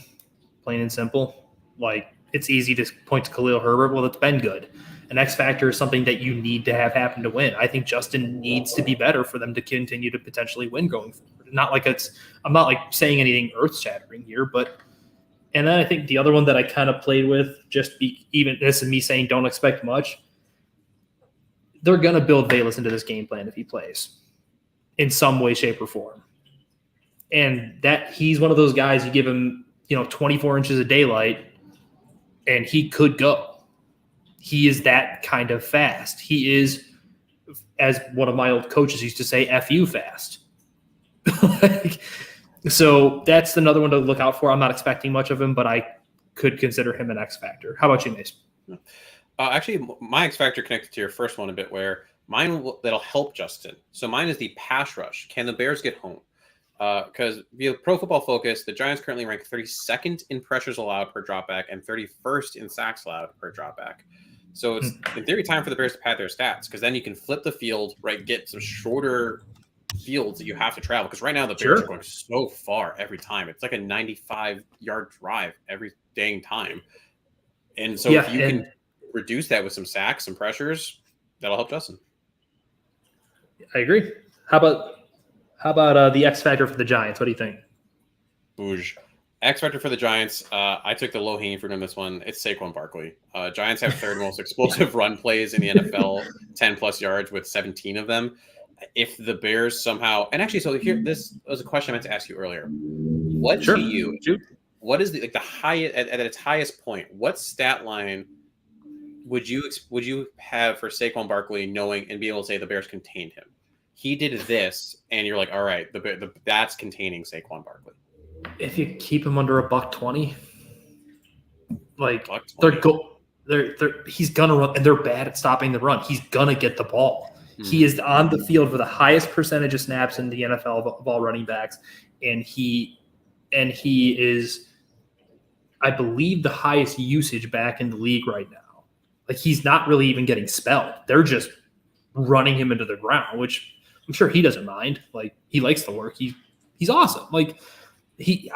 plain and simple. Like, it's easy to point to Khalil Herbert. Well, it's been good. An X factor is something that you need to have happen to win. I think Justin needs to be better for them to continue to potentially win going forward. I'm not like saying anything earth shattering here, and then I think the other one that I kind of played with, even this is me saying don't expect much. They're going to build Bayless into this game plan if he plays in some way, shape, or form. And that he's one of those guys, you give him, 24 inches of daylight and he could go. He is that kind of fast. He is, as one of my old coaches used to say, F you fast. So that's another one to look out for. I'm not expecting much of him, but I could consider him an X factor. How about you, Mace? Actually, my X factor connected to your first one a bit, where that'll help Justin. So mine is the pass rush. Can the Bears get home? Because via Pro Football Focus, the Giants currently rank 32nd in pressures allowed per dropback and 31st in sacks allowed per dropback. So it's, in theory, time for the Bears to pad their stats, because then you can flip the field, right, get some shorter fields that you have to travel. Because right now the Bears are going so far every time. It's like a 95-yard drive every dang time. And so if you can reduce that with some sacks, some pressures, that'll help Justin. I agree. How about the X factor for the Giants? What do you think? Bouge. X factor for the Giants. I took the low hanging fruit on this one. It's Saquon Barkley. Giants have third most explosive run plays in the NFL, 10+ yards with 17 of them. If the Bears somehow, and actually, so here, this was a question I meant to ask you earlier. What to you? What is the highest at its highest point? What stat line would you have for Saquon Barkley, knowing and be able to say the Bears contained him? He did this, and you're like, all right, that's containing Saquon Barkley. If you keep him under $120, like he's gonna run, and they're bad at stopping the run. He's gonna get the ball. He is on the field for the highest percentage of snaps in the NFL of all running backs, and he is, I believe, the highest usage back in the league right now. Like, he's not really even getting spelled. They're just running him into the ground, which I'm sure he doesn't mind. Like, he likes the work. He's awesome. Like,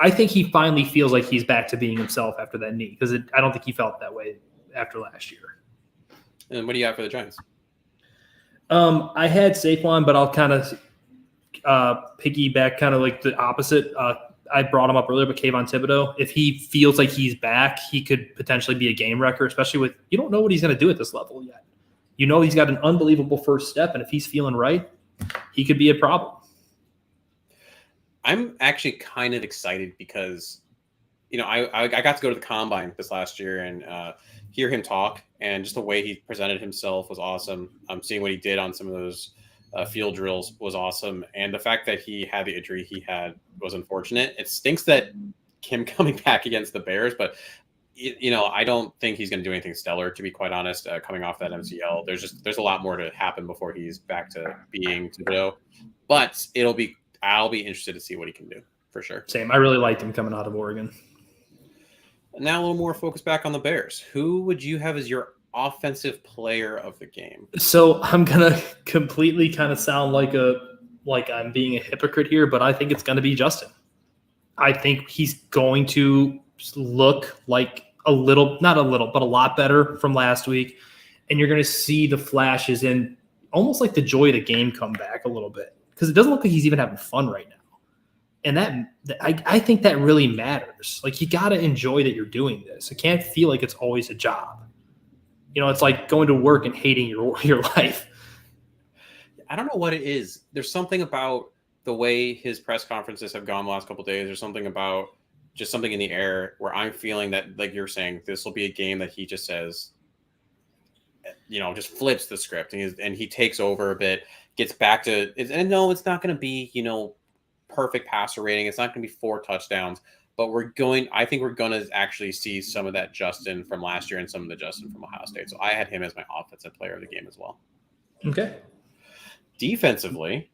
I think he finally feels like he's back to being himself after that knee, because I don't think he felt that way after last year. And what do you have for the Giants? I had Saquon, but I'll kind of piggyback kind of like the opposite. I brought him up earlier, but Kayvon Thibodeau, if he feels like he's back, he could potentially be a game wrecker, especially with, you don't know what he's going to do at this level yet. You know, he's got an unbelievable first step, and if he's feeling right, he could be a problem. I'm actually kind of excited because, you know, I got to go to the combine this last year and hear him talk, and just the way he presented himself was awesome. Seeing what he did on some of those field drills was awesome. And the fact that he had the injury he had was unfortunate. It stinks that him coming back against the Bears, but you know, I don't think he's going to do anything stellar, to be quite honest. Coming off that MCL, there's a lot more to happen before he's back to being Thibodeau. But I'll be interested to see what he can do for sure. Same. I really liked him coming out of Oregon. Now a little more focus back on the Bears. Who would you have as your offensive player of the game? So I'm gonna completely kind of sound like I'm being a hypocrite here, but I think it's gonna be Justin. I think he's going to look like a lot better from last week, and you're gonna see the flashes and almost like the joy of the game come back a little bit, because it doesn't look like he's even having fun right now. And I think that really matters. Like, you got to enjoy that you're doing this. It can't feel like it's always a job. You know, it's like going to work and hating your life. I don't know what it is. There's something about the way his press conferences have gone the last couple of days. There's something about just something in the air where I'm feeling that, like you're saying, this will be a game that he just says, you know, just flips the script and he takes over a bit, gets back to it. And no, it's not going to be, you know, perfect passer rating. It's not going to be 4 touchdowns, but I think we're going to actually see some of that Justin from last year and some of the Justin from Ohio State. So I had him as my offensive player of the game as well. Okay. Defensively,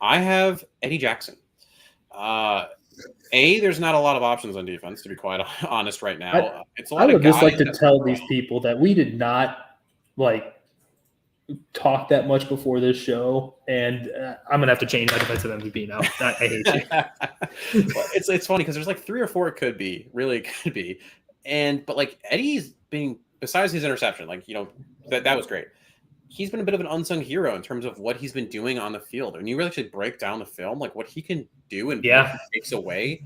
I have Eddie Jackson. There's not a lot of options on defense, to be quite honest right now. It's a lot I would of just like to tell these people that we did not talk that much before this show, and I'm gonna have to change my defensive MVP now. I hate you. Well, it's funny because there's like 3 or 4 it could be, but like Eddie's being, besides his interception, like, you know, that was great. He's been a bit of an unsung hero in terms of what he's been doing on the field. When you really actually break down the film, like what he can do and what he takes away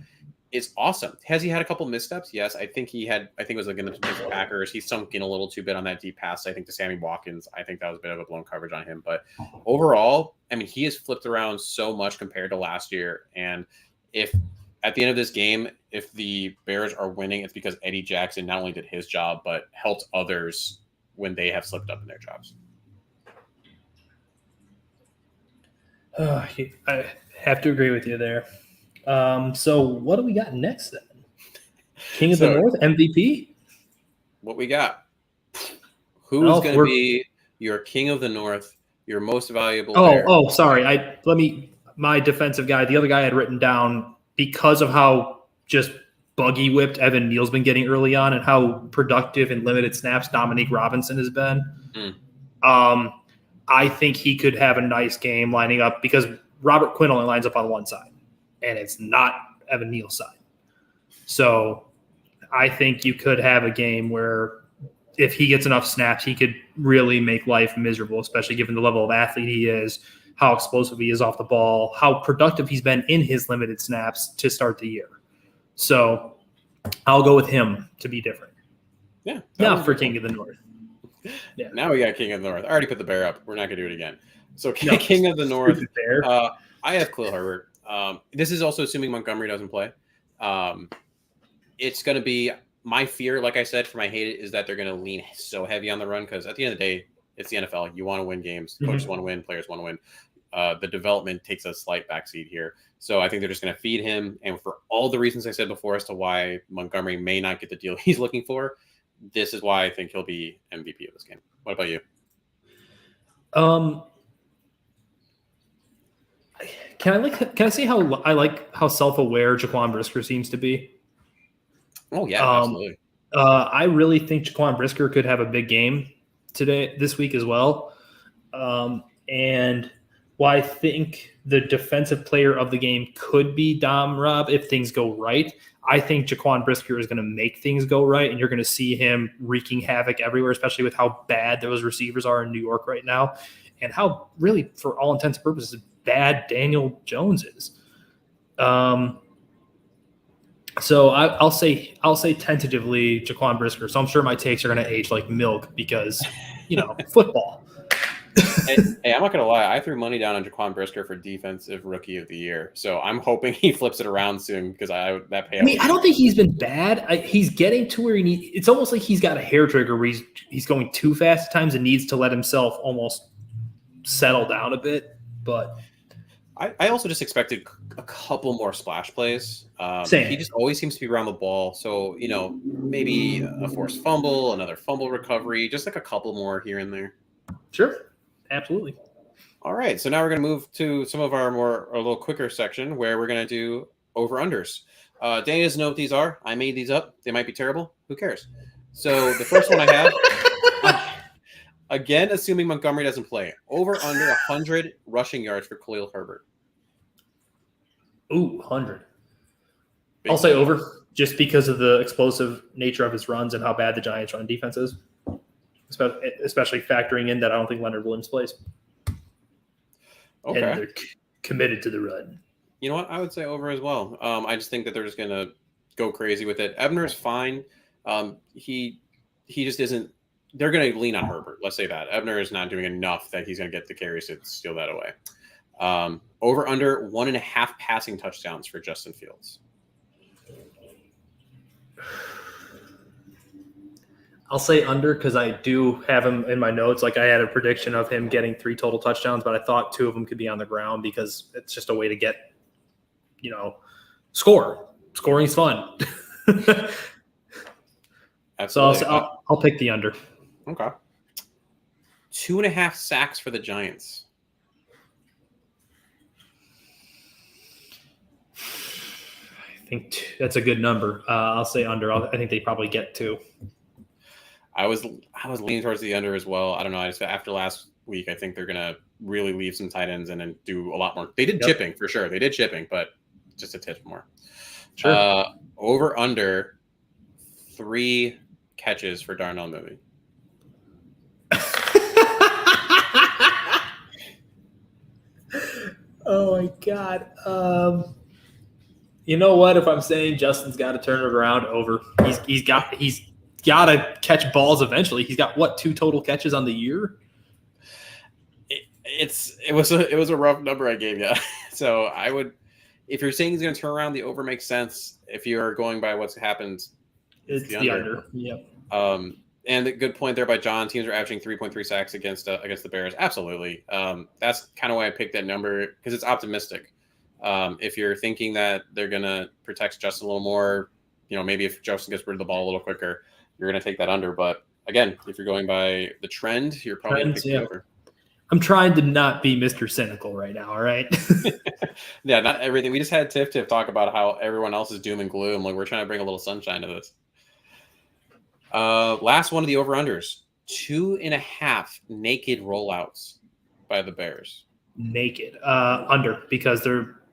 is awesome. Has he had a couple missteps? Yes. I think it was against the Packers. He sunk in a little too bit on that deep pass, I think, to Sammy Watkins. I think that was a bit of a blown coverage on him. But overall, I mean, he has flipped around so much compared to last year. And if at the end of this game, if the Bears are winning, it's because Eddie Jackson not only did his job, but helped others when they have slipped up in their jobs. I have to agree with you there. So what do we got next then? King of the North, MVP? What we got? Who's going to be your King of the North, your most valuable player? Oh, sorry. My defensive guy, the other guy I had written down, because of how just buggy whipped Evan Neal's been getting early on and how productive in limited snaps Dominique Robinson has been. I think he could have a nice game lining up, because Robert Quinn only lines up on one side, and it's not Evan Neal's side. So I think you could have a game where if he gets enough snaps, he could really make life miserable, especially given the level of athlete he is, how explosive he is off the ball, how productive he's been in his limited snaps to start the year. So I'll go with him to be different. Yeah. Now for King of the North. Yeah. Now we got King of the North. I already put the bear up. We're not going to do it again. So King of the North, I have Khalil Herbert. This is also assuming Montgomery doesn't play. It's going to be my fear, like I said, for my hate is that they're going to lean so heavy on the run, because at the end of the day, it's the NFL. You want to win games. Coaches want to win. Players want to win. The development takes a slight backseat here. So I think they're just going to feed him. And for all the reasons I said before as to why Montgomery may not get the deal he's looking for, this is why I think he'll be MVP of this game. What about you? Can I say how I like how self-aware Jaquan Brisker seems to be? Oh yeah, absolutely. I really think Jaquan Brisker could have a big game this week as well. And While I think the defensive player of the game could be Dom Rob if things go right, I think Jaquan Brisker is going to make things go right, and you're going to see him wreaking havoc everywhere, especially with how bad those receivers are in New York right now, and how really, for all intents and purposes, bad Daniel Jones is. So I'll say tentatively Jaquan Brisker. So I'm sure my takes are going to age like milk because, football. Hey, I'm not gonna lie. I threw money down on Jaquan Brisker for defensive rookie of the year, so I'm hoping he flips it around soon because that payout. I mean, I don't think he's been bad. He's getting to where he needs. It's almost like he's got a hair trigger where he's going too fast at times and needs to let himself almost settle down a bit. But I also just expected a couple more splash plays. Same. He just always seems to be around the ball, so maybe a forced fumble, another fumble recovery, just like a couple more here and there. Sure. Absolutely. All right, so now we're going to move to some of our a little quicker section where we're going to do over-unders. Danny doesn't know what these are. I made these up. They might be terrible. Who cares? So the first one I have, again, assuming Montgomery doesn't play, over-under 100 rushing yards for Khalil Herbert. Ooh, 100. I'll say over just because of the explosive nature of his runs and how bad the Giants' run defense is. Especially factoring in that I don't think Leonard Williams plays. Okay. And they're committed to the run. You know what? I would say over as well. I just think that they're just going to go crazy with it. Ebner's fine. He just isn't – they're going to lean on Herbert. Let's say that. Ebner is not doing enough that he's going to get the carries to steal that away. Over under 1.5 passing touchdowns for Justin Fields. I'll say under because I do have him in my notes. Like I had a prediction of him getting 3 total touchdowns, but I thought 2 of them could be on the ground because it's just a way to get, score. Scoring's fun. Absolutely. So I'll pick the under. Okay. 2.5 sacks for the Giants. I think that's a good number. I'll say under. I think they probably get 2. I was leaning towards the under as well. I don't know. After last week, I think they're gonna really leave some tight ends and then do a lot more. They did chipping for sure. They did chipping, but just a tip more. Sure. Over under 3 catches for Darnell Mooney. Oh my God. You know what? If I'm saying Justin's got to turn it around, over. He's got to catch balls eventually. He's got 2 total catches on the year. It was a rough number I gave you. So I would, if you're saying he's going to turn around, the over makes sense. If you're going by what's happened, it's the under. Yep. And a good point there by John. Teams are averaging 3.3 sacks against the Bears. Absolutely. That's kind of why I picked that number because it's optimistic. If you're thinking that they're going to protect Justin a little more, maybe if Justin gets rid of the ball a little quicker, you're going to take that under. But again, if you're going by the trend, you're probably picking over. I'm trying to not be Mr. Cynical right now. All right. Yeah, not everything. We just had Tiff talk about how everyone else is doom and gloom. Like we're trying to bring a little sunshine to this. Last one of the over-unders. 2.5 naked rollouts by the Bears. Naked. Under because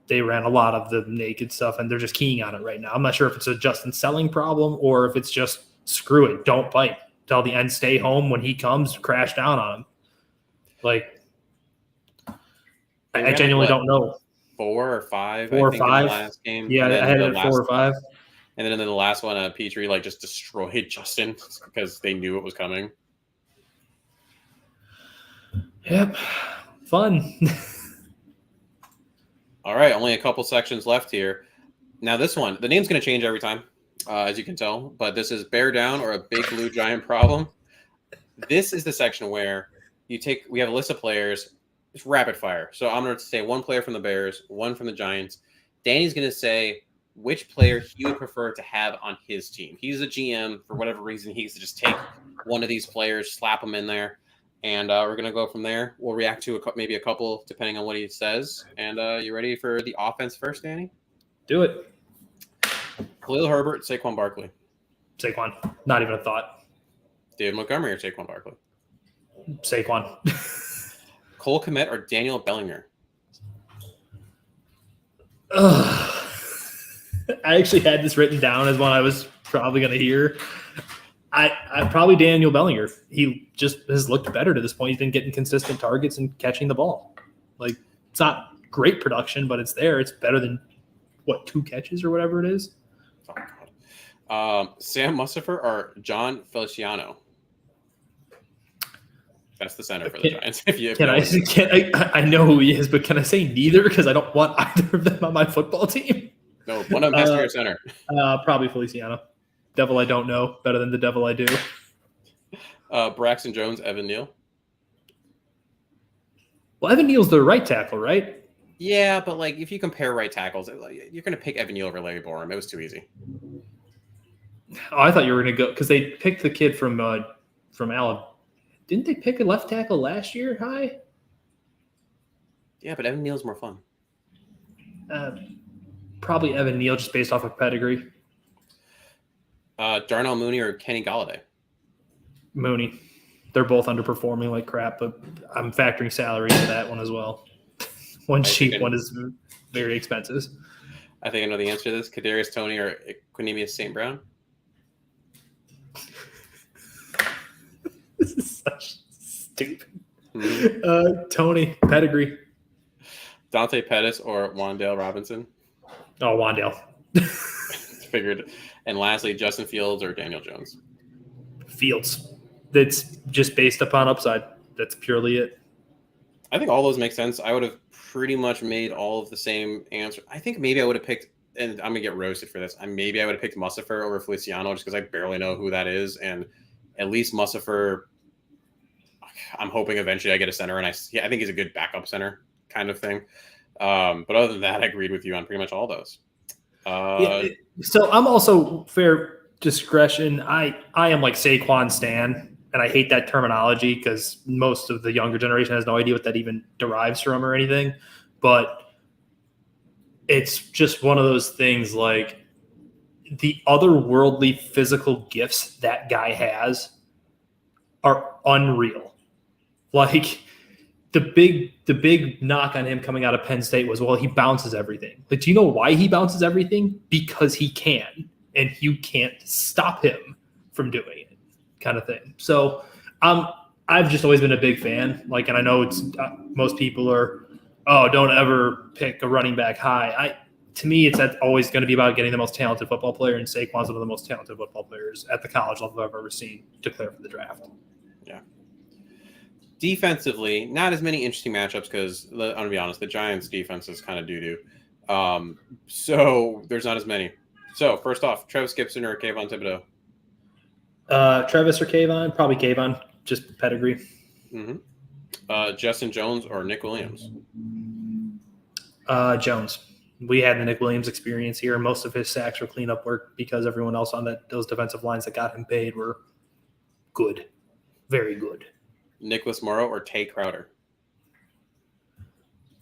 they ran a lot of the naked stuff and they're just keying on it right now. I'm not sure if it's a Justin selling problem or if it's just screw it, don't bite. Tell the end, stay home. When he comes, crash down on him. Like, I genuinely don't know. 4 or 5. 4 or 5. In the last game. Yeah, I had it at 4 or 5. And then in the last one, Petrie just destroyed Justin because they knew it was coming. Yep, fun. All right, only a couple sections left here. Now this one, the name's going to change every time, as you can tell. But this is Bear Down or a Big Blue Giant Problem. This is the section where we have a list of players. It's rapid fire. So I'm going to say 1 player from the Bears, 1 from the Giants. Danny's going to say which player he would prefer to have on his team. He's a GM. For whatever reason, he needs to just take one of these players, slap them in there, and we're going to go from there. We'll react to maybe a couple depending on what he says. And you ready for the offense first, Danny? Do it. Khalil Herbert, Saquon Barkley. Saquon. Not even a thought. David Montgomery or Saquon Barkley? Saquon. Cole Kmet or Daniel Bellinger? I actually had this written down as one I was probably going to hear. I probably Daniel Bellinger. He just has looked better to this point. He's been getting consistent targets and catching the ball. Like, it's not great production, but it's there. It's better than, 2 catches or whatever it is? Oh, God. Sam Mustipher or John Feliciano? That's the center for the Giants. I know who he is, but can I say neither? Because I don't want either of them on my football team. No, one of them has to be your center. Probably Feliciano. Devil I don't know. Better than the devil I do. Braxton Jones, Evan Neal. Well, Evan Neal's the right tackle, right? Yeah, but like if you compare right tackles, you're going to pick Evan Neal over Larry Borum. It was too easy. Oh, I thought you were going to go because they picked the kid from Alabama. Didn't they pick a left tackle last year high? Yeah, but Evan Neal's more fun. Probably Evan Neal just based off of pedigree. Darnell Mooney or Kenny Galladay? Mooney. They're both underperforming like crap, but I'm factoring salary into that one as well. One's cheap, one is very expensive. I think I know the answer to this. Kadarius Toney or Quinemius St. Brown? This is such stupid. Toney, pedigree. Dante Pettis or Wan'Dale Robinson? Oh, Wan'Dale. Figured. And lastly, Justin Fields or Daniel Jones? Fields. That's just based upon upside. That's purely it. I think all those make sense. I would have pretty much made all of the same answer. I think maybe I would have picked, and I'm going to get roasted for this, maybe I would have picked Mustipher over Feliciano just because I barely know who that is. And at least Mustipher, I'm hoping eventually I get a center, and I think he's a good backup center kind of thing. But other than that, I agreed with you on pretty much all those. So I'm also fair discretion. I am like Saquon Stan, and I hate that terminology because most of the younger generation has no idea what that even derives from or anything. But it's just one of those things like the otherworldly physical gifts that guy has are unreal. Like the big knock on him coming out of Penn State was, well, he bounces everything. Like, do you know why he bounces everything? Because he can, and you can't stop him from doing it, kind of thing. So I've just always been a big fan. Like, and I know it's most people are, oh, don't ever pick a running back high. To me, it's always going to be about getting the most talented football player, and Saquon's one of the most talented football players at the college level I've ever seen declare for the draft. Yeah. Defensively, not as many interesting matchups because, I'm going to be honest, the Giants' defense is kind of doo-doo. So there's not as many. So first off, Travis Gibson or Kayvon Thibodeau? Travis or Kayvon? Probably Kayvon, just pedigree. Mm-hmm. Justin Jones or Nick Williams? Jones. We had the Nick Williams experience here. Most of his sacks were cleanup work because everyone else on those defensive lines that got him paid were good, very good. Nicholas Morrow or Tay Crowder?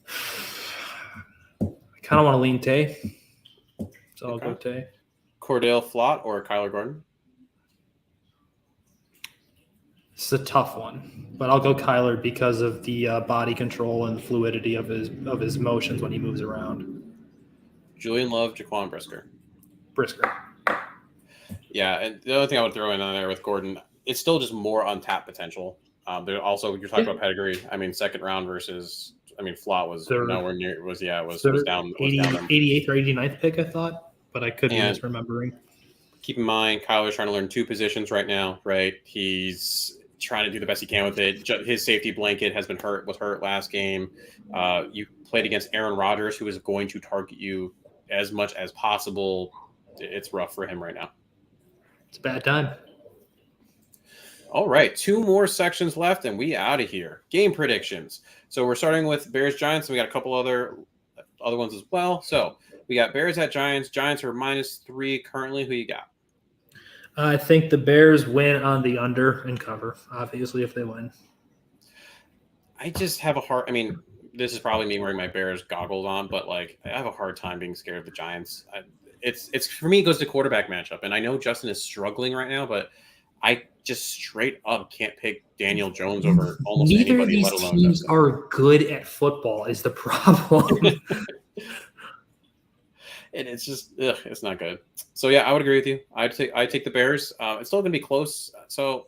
I kind of want to lean Tay, so I'll go Tay. Cordell Flott or Kyler Gordon? It's a tough one, but I'll go Kyler because of the body control and fluidity of his motions when he moves around. Julian Love, Jaquan Brisker. Yeah, and the other thing I would throw in on there with Gordon, it's still just more untapped potential. There also, you're talking about pedigree. I mean, second round versus, Flott was nowhere near. Was down. Was down 88th or 89th pick, I thought, but I could be misremembering. Keep in mind, Kyler's trying to learn 2 positions right now. Right, he's trying to do the best he can with it. His safety blanket was hurt last game. You played against Aaron Rodgers, who is going to target you as much as possible. It's rough for him right now. It's a bad time. All right, 2 more sections left, and we out of here. Game predictions. So we're starting with Bears-Giants, and we got a couple other ones as well. So we got Bears at Giants. Giants are -3 currently. Who you got? I think the Bears win on the under and cover, obviously, if they win. I just have a hard – this is probably me wearing my Bears goggles on, but, I have a hard time being scared of the Giants. It's for me, it goes to quarterback matchup, and I know Justin is struggling right now, but I just straight up can't pick Daniel Jones over almost anybody, let alone Neither of these teams are good at football is the problem. And it's just, it's not good. So yeah, I would agree with you. I'd take the Bears. It's still going to be close. So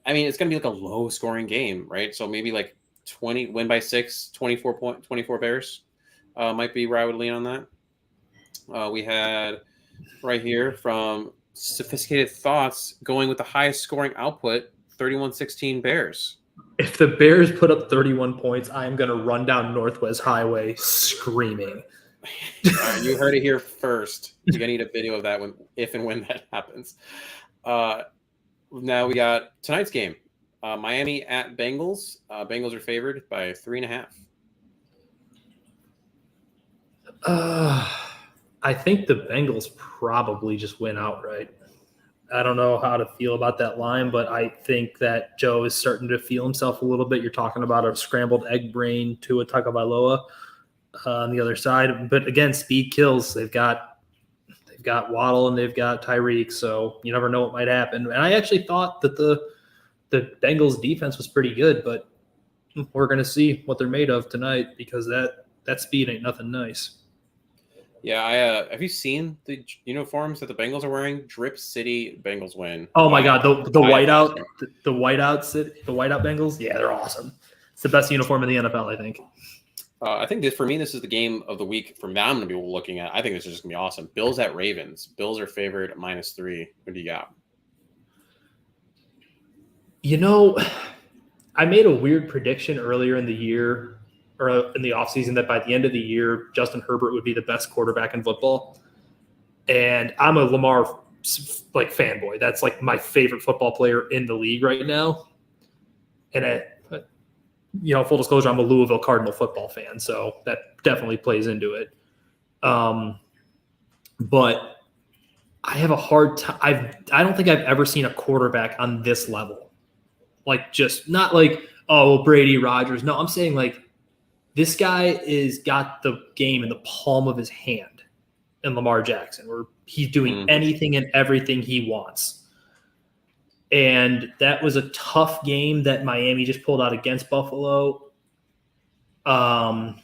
I mean, it's going to be like a low scoring game, right? So maybe like 20 win by 6, 24 Bears might be where I would lean on that. We had right here from Sophisticated Thoughts going with the highest scoring output, 31-16 Bears. If the Bears put up 31 points, I'm going to run down Northwest Highway screaming. All right, you heard it here first. You're going to need a video of that if and when that happens. Now we got tonight's game. Miami at Bengals. Bengals are favored by 3.5. I think the Bengals probably just win outright. I don't know how to feel about that line, but I think that Joe is starting to feel himself a little bit. You're talking about a scrambled egg brain to a Tagovailoa on the other side. But again, speed kills. They've got Waddle and they've got Tyreek, so you never know what might happen. And I actually thought that the Bengals defense was pretty good, but we're going to see what they're made of tonight because that speed ain't nothing nice. Yeah, have you seen the uniforms that the Bengals are wearing? Drip City Bengals win. Oh my God, the whiteout, the whiteout Bengals. Yeah, they're awesome. It's the best uniform in the NFL, I think. I think for me, this is the game of the week from now I'm going to be looking at. I think this is just going to be awesome. Bills at Ravens. Bills are favored at -3. What do you got? I made a weird prediction earlier in the year or in the offseason that by the end of the year, Justin Herbert would be the best quarterback in football. And I'm a Lamar fanboy. That's like my favorite football player in the league right now. And full disclosure, I'm a Louisville Cardinal football fan, so that definitely plays into it. But I have a hard time. I don't think I've ever seen a quarterback on this level. Just not Brady, Rodgers. No, I'm saying this guy is got the game in the palm of his hand in Lamar Jackson, where he's doing anything and everything he wants. And that was a tough game that Miami just pulled out against Buffalo. I'm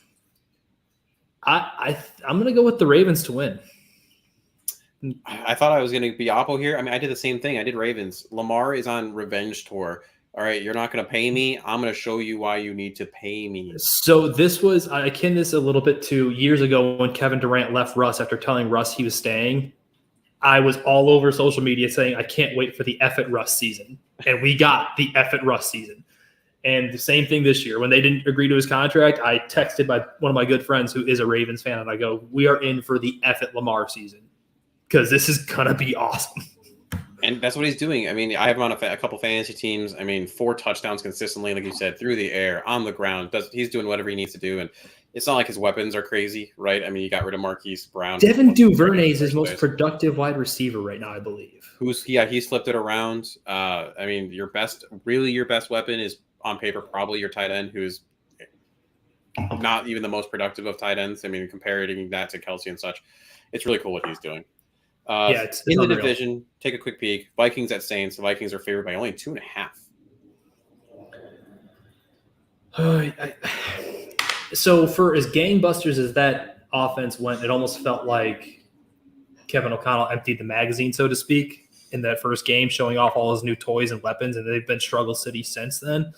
going to go with the Ravens to win. I thought I was going to be Oppo here. I mean, I did the same thing. I did Ravens. Lamar is on revenge tour. All right, you're not going to pay me. I'm going to show you why you need to pay me. So this was, I akin this a little bit to years ago when Kevin Durant left Russ after telling Russ he was staying. I was all over social media saying, I can't wait for the F at Russ season. And we got the F at Russ season. And the same thing this year. When they didn't agree to his contract, I texted one of my good friends who is a Ravens fan, and I go, we are in for the F at Lamar season because this is going to be awesome. And that's what he's doing. I mean, I have him on a couple fantasy teams. I mean, 4 touchdowns consistently, like you said, through the air, on the ground. He's doing whatever he needs to do. And it's not like his weapons are crazy, right? I mean, you got rid of Marquise Brown. Devin Duvernay is his most productive wide receiver right now, I believe. He's flipped it around. I mean, your best weapon is on paper probably your tight end, who's not even the most productive of tight ends. I mean, comparing that to Kelsey and such, it's really cool what he's doing. It's in the division. Take a quick peek. Vikings at Saints. The Vikings are favored by only 2.5. So for as gangbusters as that offense went, it almost felt like Kevin O'Connell emptied the magazine, so to speak, in that first game, showing off all his new toys and weapons, and they've been struggle city since then.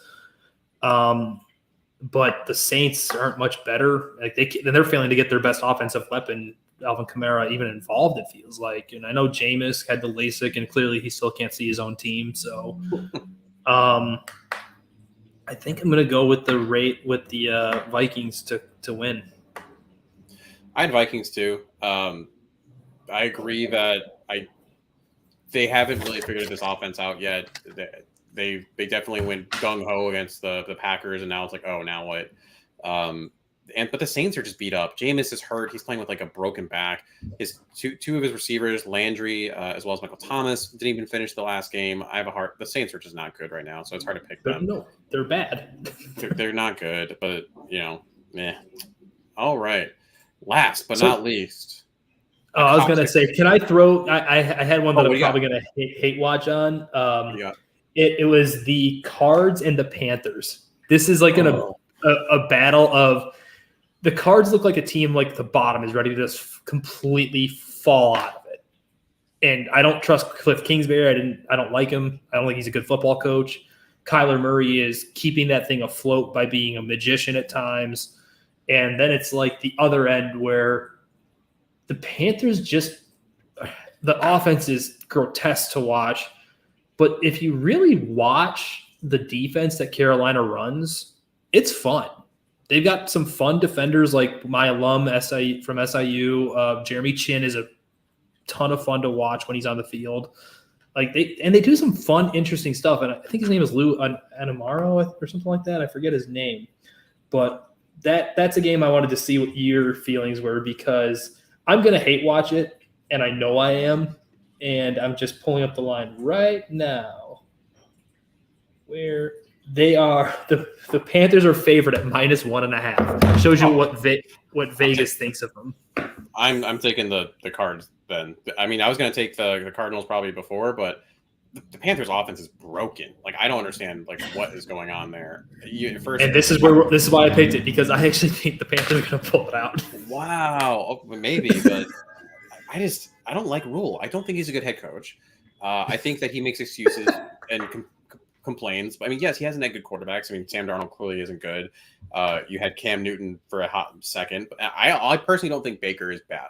But the Saints aren't much better. They're failing to get their best offensive weapon, Alvin Kamara, even involved, it feels like. And I know Jameis had the LASIK, and clearly he still can't see his own team. So I think I'm going to go with the Vikings to win. I had Vikings too. I agree that they haven't really figured this offense out yet. They definitely went gung-ho against the Packers, and now it's like, oh, now what? But the Saints are just beat up. Jameis is hurt. He's playing with a broken back. His two of his receivers, Landry as well as Michael Thomas, didn't even finish the last game. The Saints are just not good right now, so it's hard to pick them. No, they're bad. They're not good, but meh. All right. Last but not least. Oh, I was gonna say, can I throw? I had one that I'm probably gonna hate watch on. It was the Cards and the Panthers. This is like a battle of the Cards look like a team like the bottom is ready to just completely fall out of it. And I don't trust Cliff Kingsbury. I don't like him. I don't think he's a good football coach. Kyler Murray is keeping that thing afloat by being a magician at times. And then it's like the other end where the Panthers the offense is grotesque to watch. But if you really watch the defense that Carolina runs, it's fun. They've got some fun defenders like my alum from SIU. Jeremy Chin is a ton of fun to watch when he's on the field. They do some fun, interesting stuff. And I think his name is Lou Anamaro or something like that. I forget his name. But that's a game I wanted to see what your feelings were, because I'm going to hate watch it, and I know I am. And I'm just pulling up the line right now where they are. The Panthers are favored at -1.5. Shows you what Vegas thinks of them. I'm taking the Cards then. I mean, I was going to take the Cardinals probably before, but the Panthers offense is broken. Like, I don't understand what is going on there. This is why I picked it, because I actually think the Panthers are going to pull it out. Wow, maybe, but I don't like Rule. I don't think he's a good head coach. I think that he makes excuses and complains. I mean, yes, he hasn't had good quarterbacks. I mean, Sam Darnold clearly isn't good. You had Cam Newton for a hot second. But I personally don't think Baker is bad.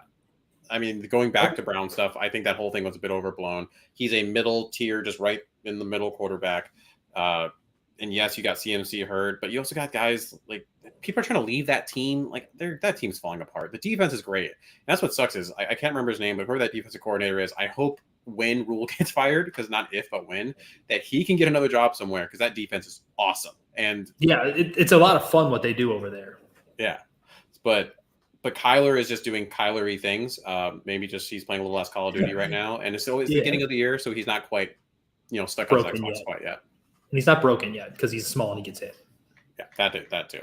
I mean, going back to Brown stuff, I think that whole thing was a bit overblown. He's a middle tier, just right in the middle quarterback. And yes, you got CMC hurt, but you also got guys like people are trying to leave that team. Like that team's falling apart. The defense is great. And that's what sucks is I can't remember his name, but whoever that defensive coordinator is, I hope when Rule gets fired, because not if, but when, that he can get another job somewhere, because that defense is awesome. And yeah, it's a lot of fun what they do over there. Yeah. But Kyler is just doing Kyler-y things. Maybe just he's playing a little less Call of Duty right now. And it's always the beginning of the year, so he's not quite, stuck on his Xbox quite yet. And he's not broken yet because he's small and he gets hit. Yeah, that too.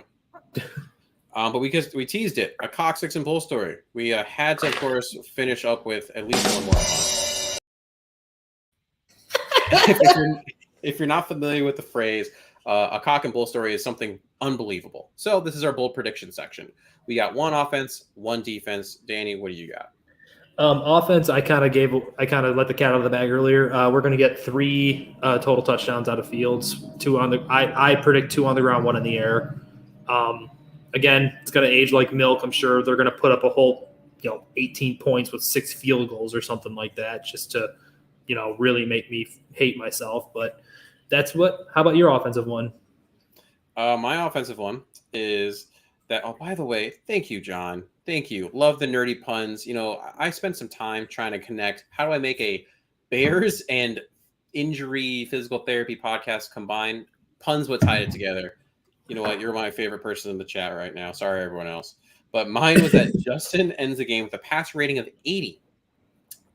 But we teased it. A Cox, Six, and Bull story. We had to, of course, finish up with at least one more fun. If you're not familiar with the phrase, a cock and bull story is something unbelievable. So this is our bold prediction section. We got one offense, one defense. Danny, what do you got? Offense, I kind of let the cat out of the bag earlier. We're going to get 3 total touchdowns out of Fields. I predict 2 on the ground, 1 in the air. Again, it's going to age like milk. I'm sure they're going to put up a whole 18 points with 6 field goals or something like that, just to really make me hate myself. But that's how about your offensive one? My offensive one is that, oh, by the way, thank you, John. Thank you. Love the nerdy puns. I spent some time trying to connect. How do I make a Bears and injury physical therapy podcast combined? Puns what tied it together. You know what? You're my favorite person in the chat right now. Sorry, everyone else. But mine was that Justin ends the game with a passer rating of 80.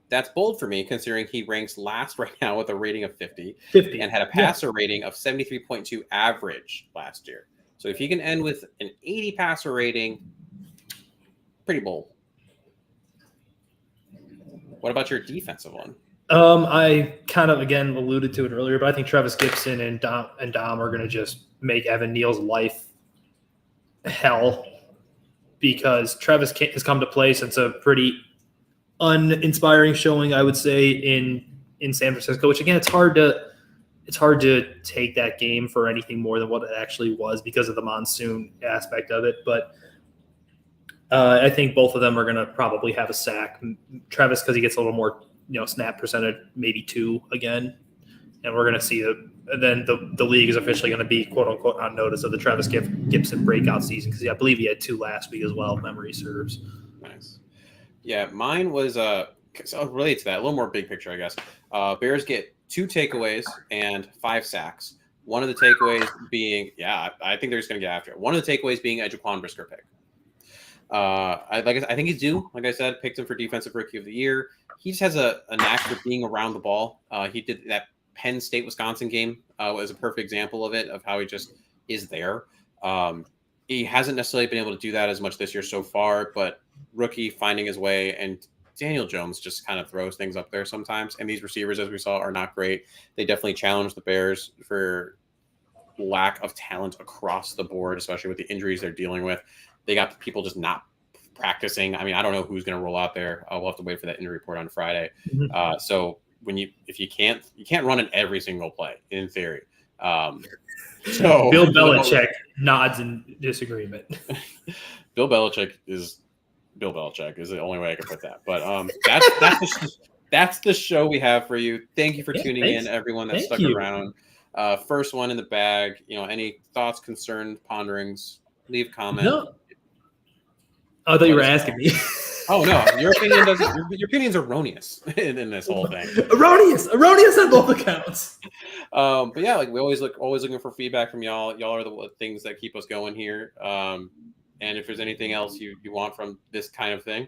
That's bold for me, considering he ranks last right now with a rating of 50 and had a passer rating of 73.2 average last year. So if he can end with an 80 passer rating, pretty bold. What about your defensive one? I kind of, again, alluded to it earlier, but I think Travis Gibson and Dom are going to just make Evan Neal's life hell, because Travis has come to play since a pretty uninspiring showing, I would say, in San Francisco, which, again, it's hard to take that game for anything more than what it actually was because of the monsoon aspect of it. But I think both of them are going to probably have a sack. Travis, because he gets a little more, snap percentage, maybe 2 again. And we're going to see then the league is officially going to be, quote unquote, on notice of the Travis Gibson breakout season, because I believe he had 2 last week as well, if memory serves. Nice. Yeah, mine was so I'll relate to that. A little more big picture, I guess. Bears get 2 takeaways and 5 sacks. One of the takeaways being, I think they're just going to get after it. One of the takeaways being a Jaquan Brisker pick. I think he's due. Like I said, picked him for Defensive Rookie of the Year. He just has a knack for being around the ball. He did that Penn State-Wisconsin game was a perfect example of it, of how he just is there. He hasn't necessarily been able to do that as much this year so far, but rookie finding his way, and Daniel Jones just kind of throws things up there sometimes. And these receivers, as we saw, are not great. They definitely challenge the Bears for lack of talent across the board, especially with the injuries they're dealing with. They got people just not practicing. I mean, I don't know who's going to roll out there. We'll have to wait for that injury report on Friday. So if you can't run in every single play in theory. So Bill Belichick nods in disagreement. Bill Belichick is the only way I can put that. But that's the show we have for you. Thank you for tuning in, everyone that stuck around. First one in the bag. Any thoughts, concerns, ponderings? Leave comment. No. I thought you were asking me. Oh no, your opinion's erroneous in this whole thing. Erroneous on both accounts. But yeah, like we always looking for feedback from y'all. Y'all are the things that keep us going here. And if there's anything else you want from this kind of thing,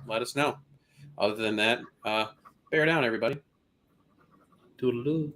let us know. Other than that, bear down, everybody. Toodaloo.